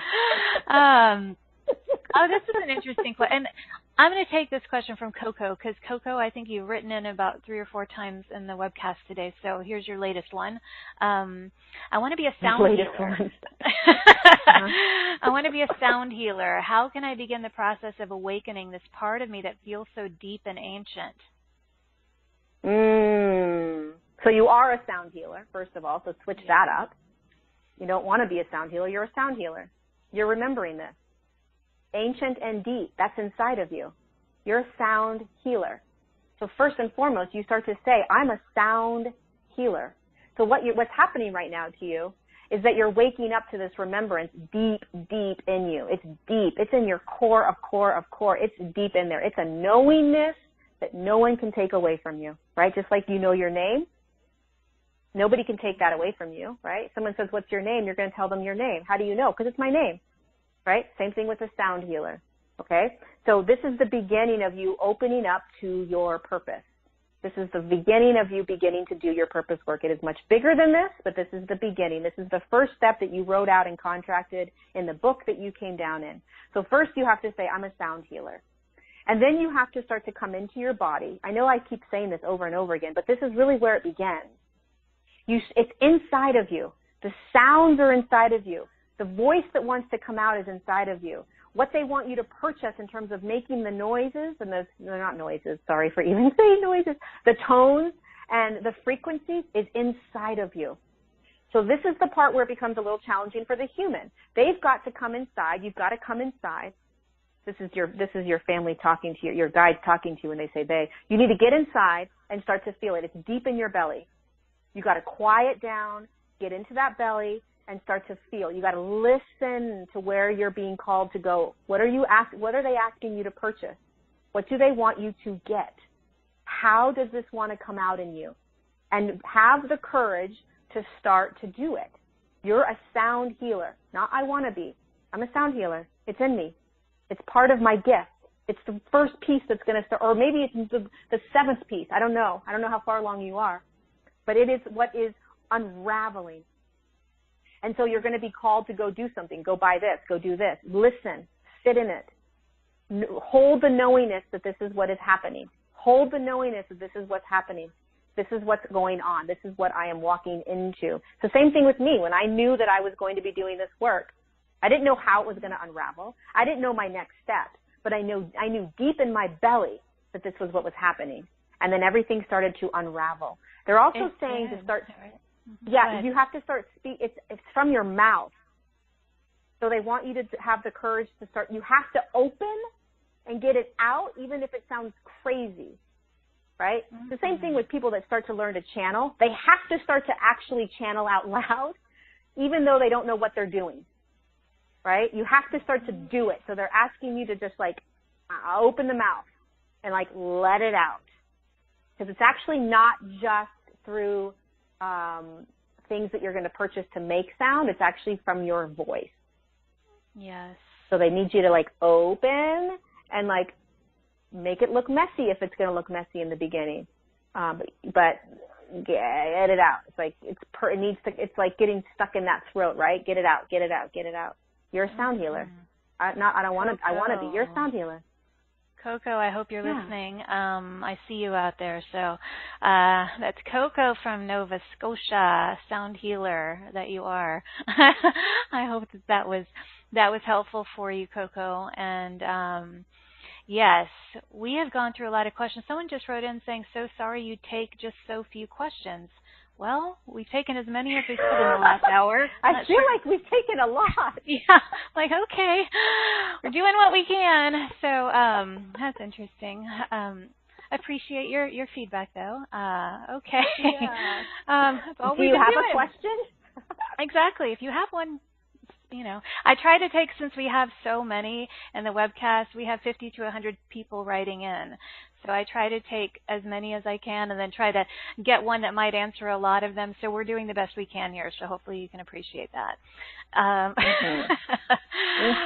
This is an interesting question. And I'm going to take this question from Coco, because Coco, I think you've written in about 3 or 4 times in the webcast today. So here's your latest one. I want to be a sound healer. I want to be a sound healer. How can I begin the process of awakening this part of me that feels so deep and ancient? So you are a sound healer, first of all, so switch that up. You don't want to be a sound healer. You're a sound healer. You're remembering this. Ancient and deep, that's inside of you. You're a sound healer. So first and foremost, you start to say, I'm a sound healer. So what's happening right now to you is that you're waking up to this remembrance deep in you. It's deep. It's in your core of core. It's deep in there. It's a knowingness that no one can take away from you, right? Just like you know your name. Nobody can take that away from you, right? Someone says, what's your name? You're going to tell them your name. How do you know? Because it's my name. Right? Same thing with a sound healer. Okay? So this is the beginning of you opening up to your purpose. This is the beginning of you beginning to do your purpose work. It is much bigger than this, but this is the beginning. This is the first step that you wrote out and contracted in the book that you came down in. So first you have to say, I'm a sound healer. And then you have to start to come into your body. I know I keep saying this over and over again, but this is really where it begins. It's inside of you. The sounds are inside of you. The voice that wants to come out is inside of you. What they want you to purchase in terms of making the noises, and they're not noises, sorry for even saying noises, the tones and the frequencies is inside of you. So this is the part where it becomes a little challenging for the human. They've got to come inside. You've got to come inside. This is your family talking to you, your guides talking to you when they say they. You need to get inside and start to feel it. It's deep in your belly. You got to quiet down, get into that belly, and start to feel. You got to listen to where you're being called to go. What are they asking you to purchase? What do they want you to get? How does this want to come out in you? And have the courage to start to do it. You're a sound healer. Not I want to be. I'm a sound healer. It's in me. It's part of my gift. It's the first piece that's going to start, or maybe it's the 7th piece. I don't know. I don't know how far along you are. But it is what is unraveling. And so you're going to be called to go do something. Go buy this. Go do this. Listen. Sit in it. Hold the knowingness that this is what is happening. Hold the knowingness that this is what's happening. This is what's going on. This is what I am walking into. So same thing with me. When I knew that I was going to be doing this work, I didn't know how it was going to unravel. I didn't know my next step. But I knew deep in my belly that this was what was happening. And then everything started to unravel. They're also saying to start... Yeah, you have to start it's from your mouth. So they want you to have the courage to start. You have to open and get it out, even if it sounds crazy. right? The same thing with people that start to learn to channel. They have to start to actually channel out loud, even though they don't know what they're doing, right? You have to start to do it. So they're asking you to just like open the mouth and like let it out. Because it's actually not just through things that you're going to purchase to make sound. It's actually from your voice. Yes. So they need you to like open and like make it look messy if it's going to look messy in the beginning. But get it out. It's like it's like getting stuck in that throat, right? Get it out, get it out, get it out. You're a sound healer. I want to be your sound healer. Coco, I hope you're listening. I see you out there. So that's Coco from Nova Scotia, sound healer that you are. I hope that was helpful for you, Coco. And yes, we have gone through a lot of questions. Someone just wrote in saying, so sorry you take just so few questions. Well, we've taken as many as we could in the last hour. I feel like we've taken a lot. Yeah, like, okay, we're doing what we can. So that's interesting. Appreciate your feedback, though. Okay. Yeah. That's all Do you have a question? Exactly. If you have one, I try to take, since we have so many in the webcast, we have 50 to 100 people writing in. So I try to take as many as I can and then try to get one that might answer a lot of them. So we're doing the best we can here. So hopefully you can appreciate that.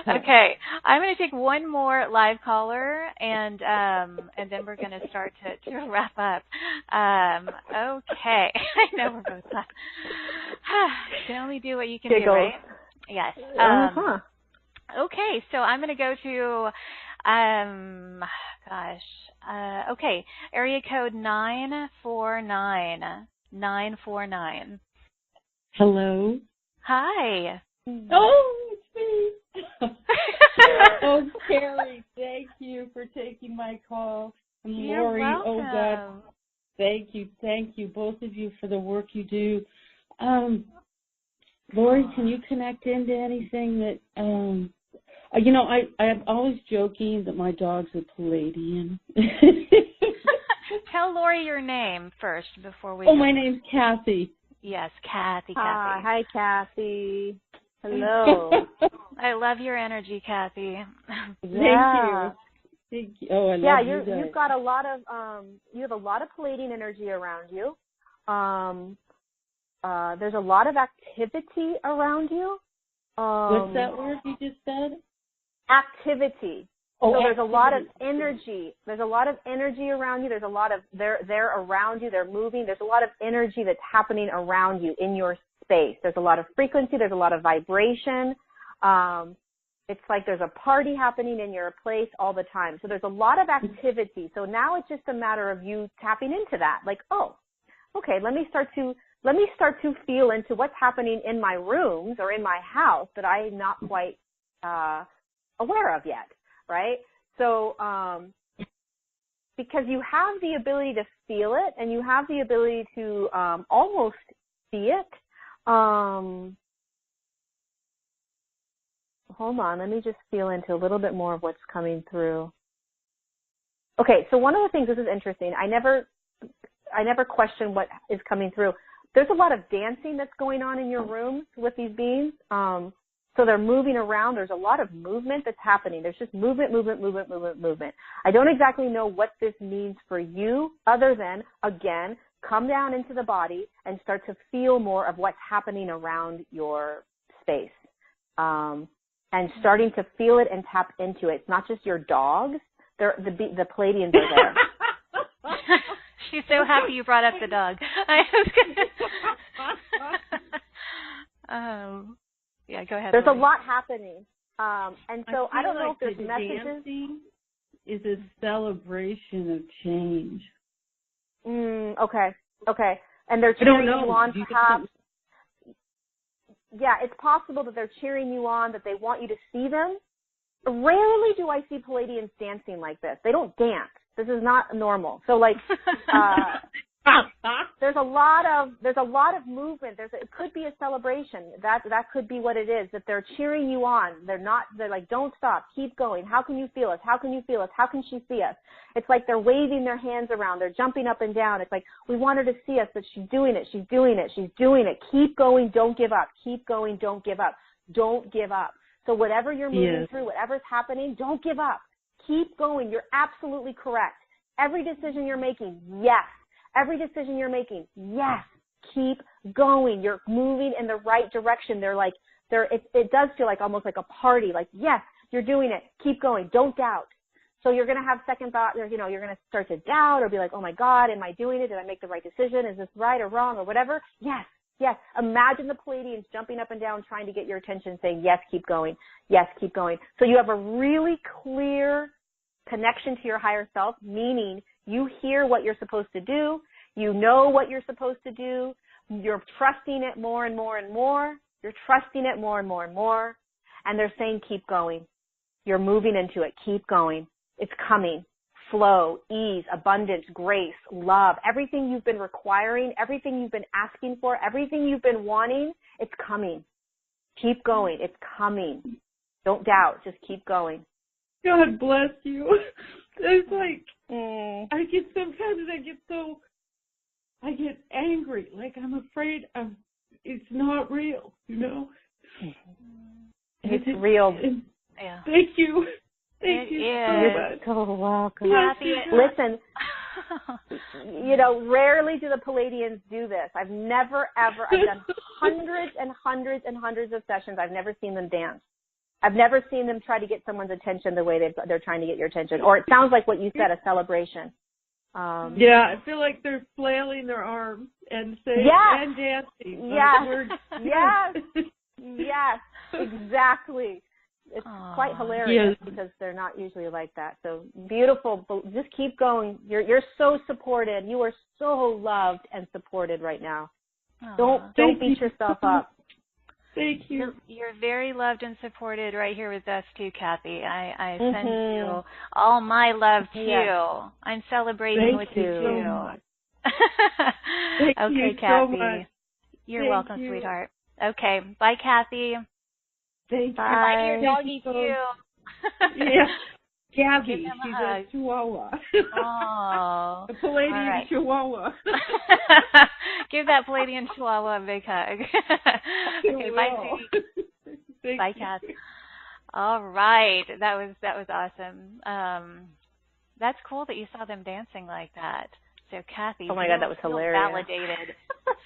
Okay. I'm going to take one more live caller and then we're going to start to wrap up. Okay. I know we're both laughing. You can only do what you can do, right? Yes. Okay, so I'm going to go to, okay, area code 949. Hello. Hi. Oh, it's me. Oh, Carrie, thank you for taking my call. And You're Lorie, welcome. oh God, thank you, both of you, for the work you do. Lorie, can you connect into anything that, I'm always joking that my dog's a Palladian. Tell Lorie your name first before we... Oh, my name's Kathy. Yes, Kathy. Hi, Kathy. Hello. I love your energy, Kathy. Yeah. Thank you. Oh, I love you guys. You've got a lot of, you have a lot of Palladian energy around you. There's a lot of activity around you. What's that word you just said? Activity. Oh, so there's a lot of energy. There's a lot of energy around you. There's a lot of, they're around you. They're moving. There's a lot of energy that's happening around you in your space. There's a lot of frequency. There's a lot of vibration. It's like there's a party happening in your place all the time. So there's a lot of activity. So now it's just a matter of you tapping into that. Like, oh, okay, let me start to feel into what's happening in my rooms or in my house that I'm not quite aware of yet, right? So because you have the ability to feel it and you have the ability to almost see it. Hold on, let me just feel into a little bit more of what's coming through. Okay, so one of the things, this is interesting, I never question what is coming through. There's a lot of dancing that's going on in your rooms with these beings. So they're moving around. There's a lot of movement that's happening. There's just movement. I don't exactly know what this means for you other than, again, come down into the body and start to feel more of what's happening around your space. And starting to feel it and tap into it. It's not just your dogs. The Palladians are there. She's so happy you brought up the dog. Yeah, go ahead. There's Lorie. a lot happening. And so I don't know if there's messages. Dancing is a celebration of change. Okay. And they're cheering you on, perhaps. Yeah, it's possible that they're cheering you on, that they want you to see them. Rarely do I see Palladians dancing like this. They don't dance. This is not normal. So, like, There's a lot of movement. It could be a celebration. That could be what it is, that they're cheering you on. They're like, don't stop, keep going. How can you feel us? How can you feel us? How can she see us? It's like they're waving their hands around. They're jumping up and down. It's like, we want her to see us, but she's doing it. She's doing it. She's doing it. Keep going. Don't give up. Keep going. Don't give up. Don't give up. So whatever you're moving through, whatever's happening, don't give up. Keep going. You're absolutely correct. Every decision you're making, yes. Every decision you're making, yes, keep going. You're moving in the right direction. It does feel like almost like a party. Like, yes, you're doing it. Keep going. Don't doubt. So you're going to have second thought. You're going to start to doubt or be like, oh my God, am I doing it? Did I make the right decision? Is this right or wrong or whatever? Yes, yes. Imagine the Pleiadians jumping up and down trying to get your attention, saying, yes, keep going. Yes, keep going. So you have a really clear connection to your higher self, meaning you hear what you're supposed to do. You know what you're supposed to do. You're trusting it more and more and more. You're trusting it more and more and more. And they're saying, keep going. You're moving into it. Keep going. It's coming. Flow, ease, abundance, grace, love, everything you've been requiring, everything you've been asking for, everything you've been wanting, it's coming. Keep going. It's coming. Don't doubt. Just keep going. God bless you. It's like, I get angry. Like, I'm afraid it's not real, you know? It's real. Yeah. Thank you. Thank you so much. So welcome. Kathy, listen, rarely do the Pleiadians do this. I've done hundreds and hundreds and hundreds of sessions. I've never seen them dance. I've never seen them try to get someone's attention the way they're trying to get your attention. Or it sounds like what you said, a celebration. I feel like they're flailing their arms and saying and dancing. Yes, exactly. It's quite hilarious because they're not usually like that. So beautiful. Just keep going. You're so supported. You are so loved and supported right now. Don't beat yourself up. Thank you. You're very loved and supported right here with us too, Kathy. I send you all my love too. Yes. I'm celebrating with you too. So much. Okay, you Kathy. So much. You're welcome, sweetheart. Okay, bye, Kathy. Thank bye. you. Bye to your doggy too. Gabby, she's a Chihuahua. Oh, a Pleiadian Chihuahua. Give that Pleiadian Chihuahua a big hug. Okay, bye, bye, Kath. All right, that was awesome. That's cool that you saw them dancing like that. So, Kathy, oh my God, that was hilarious. Validated.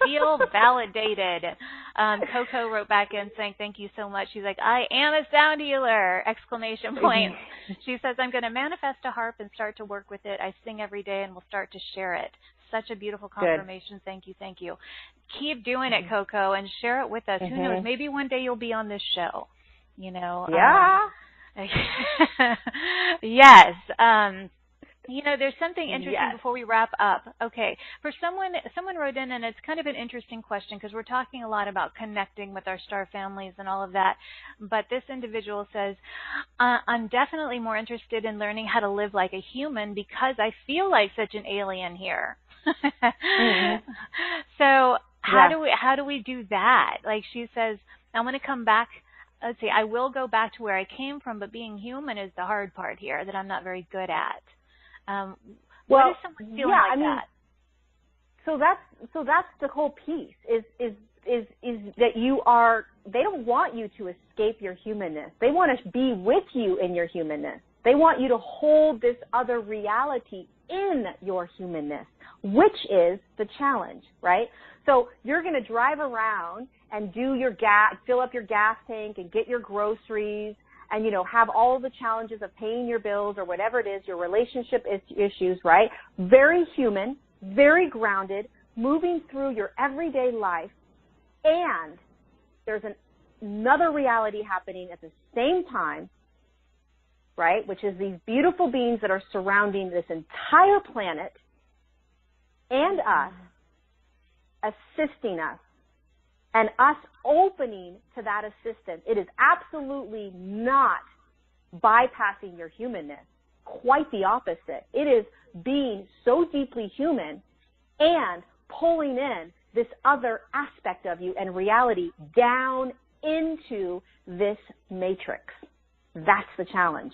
Feel validated. Coco wrote back in saying, thank you so much. She's like, I am a sound healer! Exclamation point. She says, I'm going to manifest a harp and start to work with it. I sing every day and will start to share it. Such a beautiful confirmation. Good. Thank you. Keep doing it, Coco, and share it with us. Who knows? Maybe one day you'll be on this show. Yeah. Yes. There's something interesting before we wrap up. Okay. For someone wrote in, and it's kind of an interesting question because we're talking a lot about connecting with our star families and all of that. But this individual says, I'm definitely more interested in learning how to live like a human because I feel like such an alien here. So how do we do that? Like she says, I want to come back. Let's see, I will go back to where I came from, but being human is the hard part here that I'm not very good at. What is someone feeling that? So that's the whole piece is that they don't want you to escape your humanness. They want to be with you in your humanness. They want you to hold this other reality in your humanness, which is the challenge, right? So you're going to drive around and do your fill up your gas tank and get your groceries and, have all the challenges of paying your bills or whatever it is, your relationship issues, right? Very human, very grounded, moving through your everyday life. And there's another reality happening at the same time, right, which is these beautiful beings that are surrounding this entire planet and us, assisting us, and us opening to that assistance. It is absolutely not bypassing your humanness. Quite the opposite. It is being so deeply human and pulling in this other aspect of you and reality down into this matrix. That's the challenge.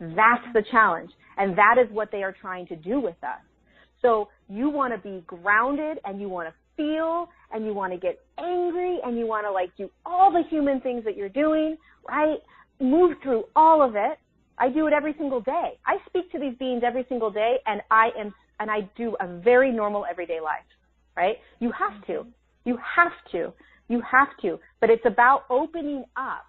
That's the challenge. And that is what they are trying to do with us. So you want to be grounded, and you want to feel, and you want to get angry, and you want to like do all the human things that you're doing, right? Move through all of it. I do it every single day. I speak to these beings every single day, and I do a very normal everyday life, right? You have to. You have to. You have to. But it's about opening up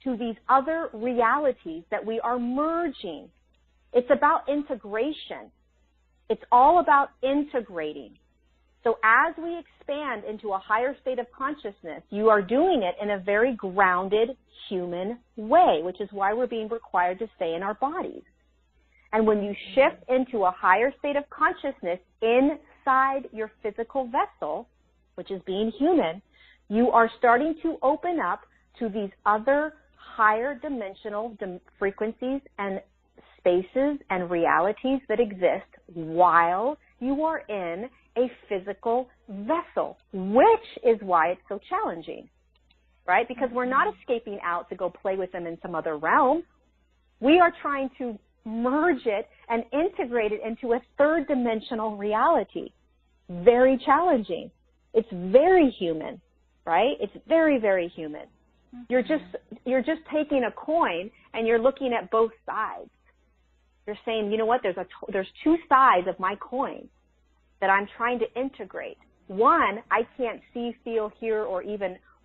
to these other realities that we are merging. It's about integration. It's all about integrating. So as we expand into a higher state of consciousness, you are doing it in a very grounded human way, which is why we're being required to stay in our bodies. And when you shift into a higher state of consciousness inside your physical vessel, which is being human, you are starting to open up to these other higher dimensional frequencies and spaces and realities that exist while you are in a physical vessel, which is why it's so challenging, right? Because we're not escaping out to go play with them in some other realm. We are trying to merge it and integrate it into a third dimensional reality. Very challenging. It's very human, right? It's very, very human. You're just taking a coin and you're looking at both sides. You're saying, you know what, there's two sides of my coin that I'm trying to integrate. One, I can't see, feel, hear, or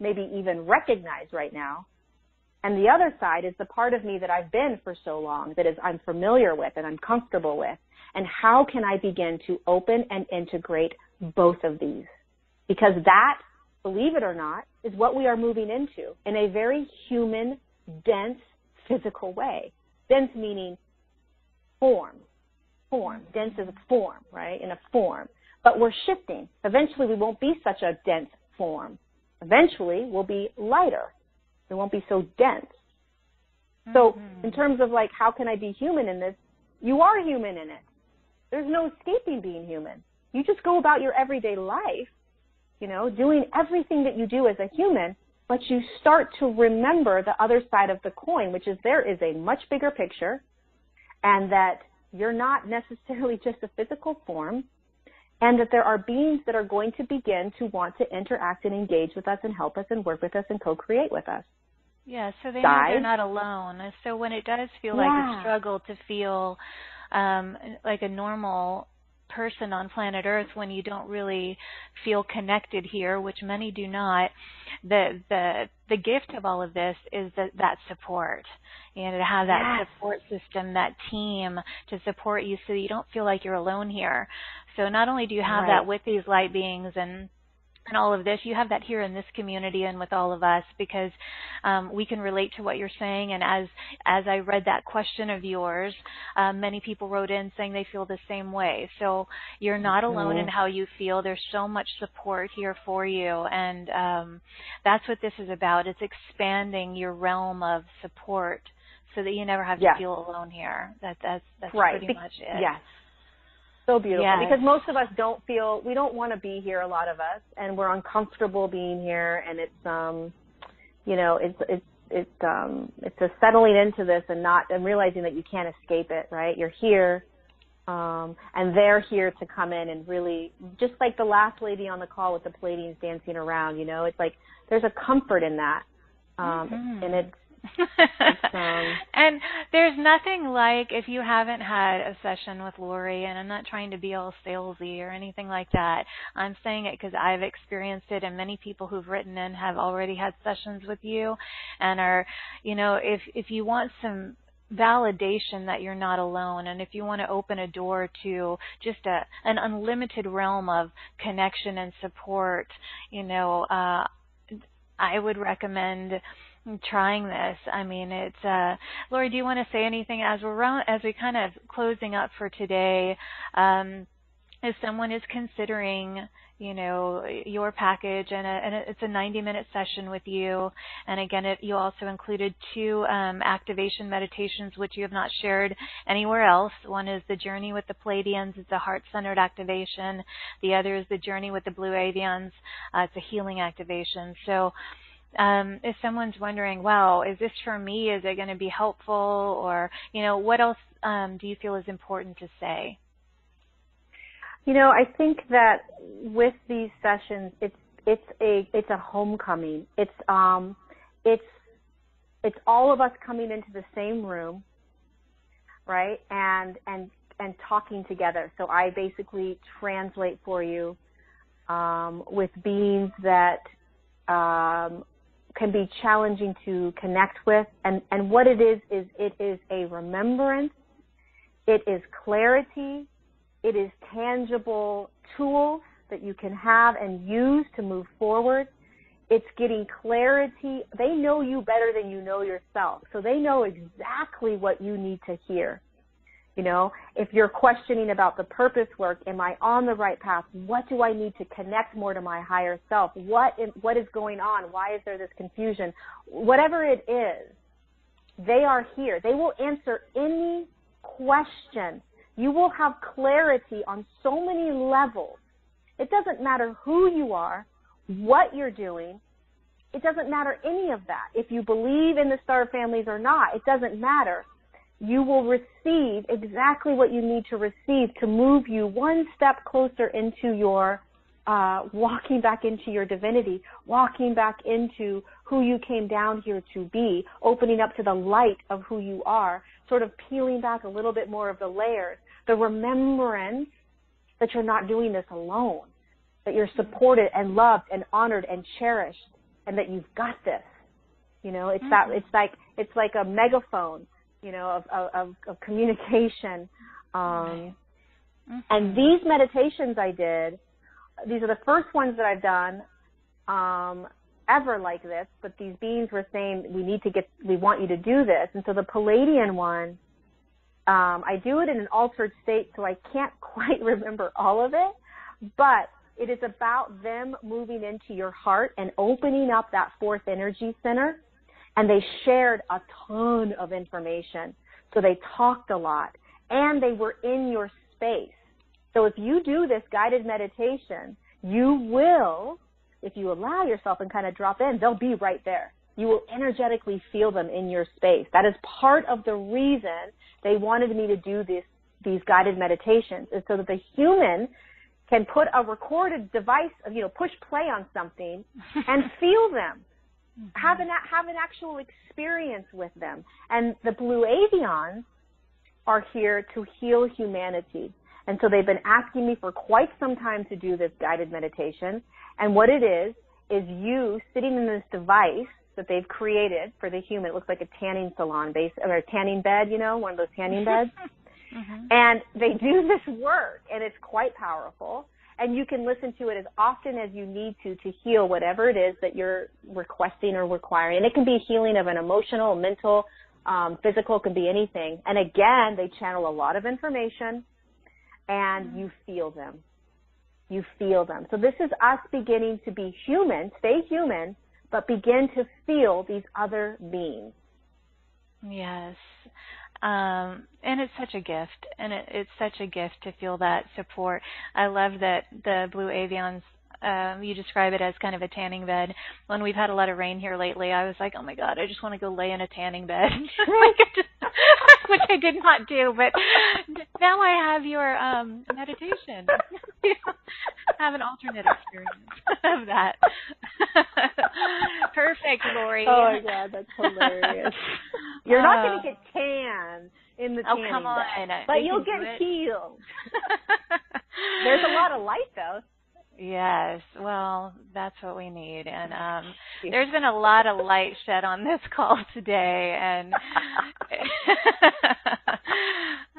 maybe even recognize right now. And the other side is the part of me that I've been for so long, that I'm familiar with and I'm comfortable with. And how can I begin to open and integrate both of these? Because that, believe it or not, is what we are moving into in a very human, dense, physical way. Dense meaning form. Dense is a form, right? In a form. But we're shifting. Eventually we won't be such a dense form. Eventually we'll be lighter. It won't be so dense. So in terms of like, how can I be human in this? You are human in it. There's no escaping being human. You just go about your everyday life, you know, doing everything that you do as a human, but you start to remember the other side of the coin, which is there is a much bigger picture, and that you're not necessarily just a physical form, and that there are beings that are going to begin to want to interact and engage with us and help us and work with us and co-create with us. Yeah, so they know they're not alone. So when it does feel like a struggle to feel like a normal person on planet Earth, when you don't really feel connected here, which many do not, the gift of all of this is that support, and to have that support system, that team to support you, so you don't feel like you're alone here. So not only do you have that with these light beings and all of this, you have that here in this community and with all of us, because we can relate to what you're saying. And as I read that question of yours, many people wrote in saying they feel the same way. So you're not alone in how you feel. There's so much support here for you, and that's what this is about. It's expanding your realm of support so that you never have to feel alone here. That's pretty much it. Yes. So beautiful, because most of us we don't want to be here, a lot of us, and we're uncomfortable being here, and it's you know, it's a settling into this and realizing that you can't escape it, right? You're here, and they're here to come in and really, just like the last lady on the call with the Pleiadians dancing around, you know, it's like there's a comfort in that, and it's and there's nothing like, if you haven't had a session with Lorie, and I'm not trying to be all salesy or anything like that, I'm saying it because I've experienced it, and many people who've written in have already had sessions with you, and are, you know, if you want some validation that you're not alone, and if you want to open a door to just an unlimited realm of connection and support, you know, I would recommend trying this. I mean, it's Lorie, do you want to say anything as we kind of closing up for today? if someone is considering, your package, and it's a 90-minute session with you, and again, you also included 2 activation meditations, which you have not shared anywhere else. One is the Journey with the Pleiadians. It's a heart-centered activation. The other is the Journey with the Blue Avians. It's a healing activation. So if someone's wondering, wow, is this for me? Is it going to be helpful? Or, what else do you feel is important to say? I think that with these sessions, it's a homecoming. It's all of us coming into the same room, right? And talking together. So I basically translate for you with beings that can be challenging to connect with. And what it is it is a remembrance. It is clarity. It is tangible tools that you can have and use to move forward. It's getting clarity. They know you better than you know yourself. So they know exactly what you need to hear. If you're questioning about the purpose work, am I on the right path? What do I need to connect more to my higher self? What is going on? Why is there this confusion? Whatever it is, they are here. They will answer any question. You will have clarity on so many levels. It doesn't matter who you are, what you're doing. It doesn't matter any of that. If you believe in the star families or not, it doesn't matter. You will receive exactly what you need to receive to move you one step closer into your walking back into your divinity, walking back into who you came down here to be, opening up to the light of who you are, sort of peeling back a little bit more of the layers, the remembrance that you're not doing this alone, that you're supported and loved and honored and cherished, and that you've got this. It's like a megaphone, of communication. And these meditations I did, these are the first ones that I've done ever like this, but these beings were saying, we want you to do this. And so the Pleiadian one, I do it in an altered state, so I can't quite remember all of it, but it is about them moving into your heart and opening up that 4th energy center. And they shared a ton of information. So they talked a lot. And they were in your space. So if you do this guided meditation, you will, if you allow yourself and kind of drop in, they'll be right there. You will energetically feel them in your space. That is part of the reason they wanted me to do these guided meditations, is so that the human can put a recorded device, push play on something and feel them. Have an actual experience with them. And the Blue Avians are here to heal humanity. And so they've been asking me for quite some time to do this guided meditation. And what it is you sitting in this device that they've created for the human. It looks like a tanning salon or a tanning bed, one of those tanning beds. And they do this work, and it's quite powerful. And you can listen to it as often as you need to heal whatever it is that you're requesting or requiring. And it can be healing of an emotional, mental, physical, it can be anything. And again, they channel a lot of information, and you feel them. You feel them. So this is us beginning to be human, stay human, but begin to feel these other beings. Yes. And it's such a gift, and it's such a gift to feel that support. I love that the Blue Avians, you describe it as kind of a tanning bed. When we've had a lot of rain here lately, I was like, oh my God, I just want to go lay in a tanning bed, which I did not do, but now I have your meditation. Have an alternate experience of that. Perfect, Lorie. Oh my God, that's hilarious. You're not going to get tan in the tanning come on. bed, but you'll get healed. There's a lot of light, though. Yes, well, that's what we need. And there's been a lot of light shed on this call today, and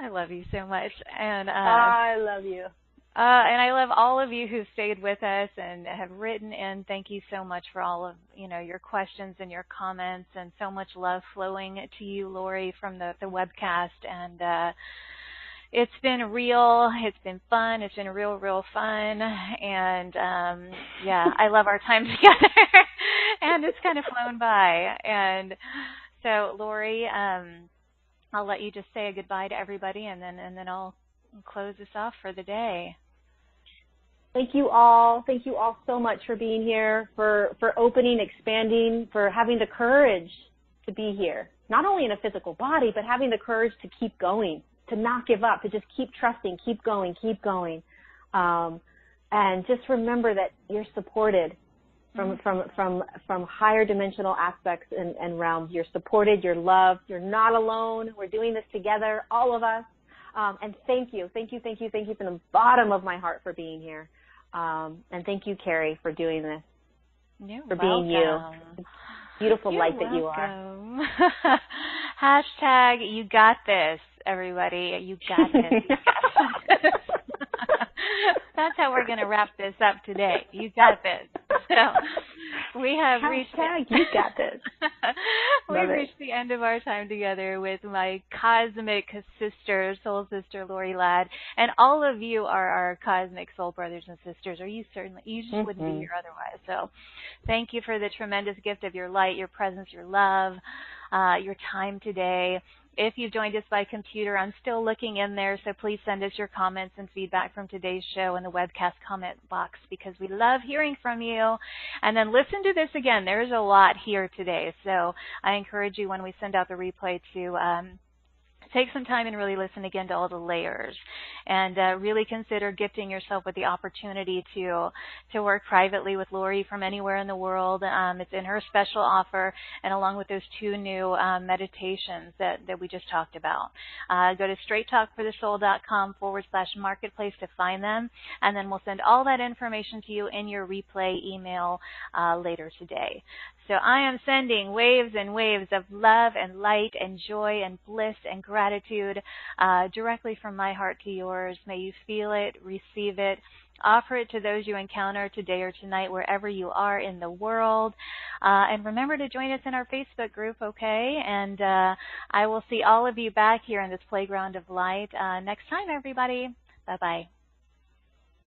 I love you so much. And I love you. And I love all of you who stayed with us and have written in. Thank you so much for all of your questions and your comments, and so much love flowing to you, Lorie, from the webcast. And it's been real. It's been fun. It's been real fun. And yeah, I love our time together. And it's kind of flown by. And so, Lorie, I'll let you just say a goodbye to everybody, and then I'll close this off for the day. Thank you all. Thank you all so much for being here, for opening, expanding, for having the courage to be here. Not only in a physical body, but having the courage to keep going, to not give up, to just keep trusting, keep going. And just remember that you're supported from higher dimensional aspects and realms. You're supported, you're loved, you're not alone. We're doing this together, all of us. And thank you from the bottom of my heart for being here. And thank you, Carrie, for doing this. You're for welcome. Being you. Beautiful light that you are. Hashtag you got this, everybody. You got this. That's how we're going to wrap this up today. You got this. So we have reached. You got this. We've reached the end of our time together with my cosmic sister, soul sister, Lorie Ladd, and all of you are our cosmic soul brothers and sisters. Or you just wouldn't be here otherwise. So, thank you for the tremendous gift of your light, your presence, your love, your time today. If you've joined us by computer, I'm still looking in there, so please send us your comments and feedback from today's show in the webcast comment box, because we love hearing from you. And then listen to this again. There's a lot here today, so I encourage you when we send out the replay to take some time and really listen again to all the layers, and really consider gifting yourself with the opportunity to work privately with Lorie from anywhere in the world. It's in her special offer, and along with those 2 new meditations that we just talked about. Go to straighttalkforthesoul.com/marketplace to find them, and then we'll send all that information to you in your replay email later today. So I am sending waves and waves of love and light and joy and bliss and gratitude directly from my heart to yours. May you feel it, receive it, offer it to those you encounter today or tonight, wherever you are in the world. And remember to join us in our Facebook group, okay? And I will see all of you back here in this playground of light next time, everybody. Bye-bye.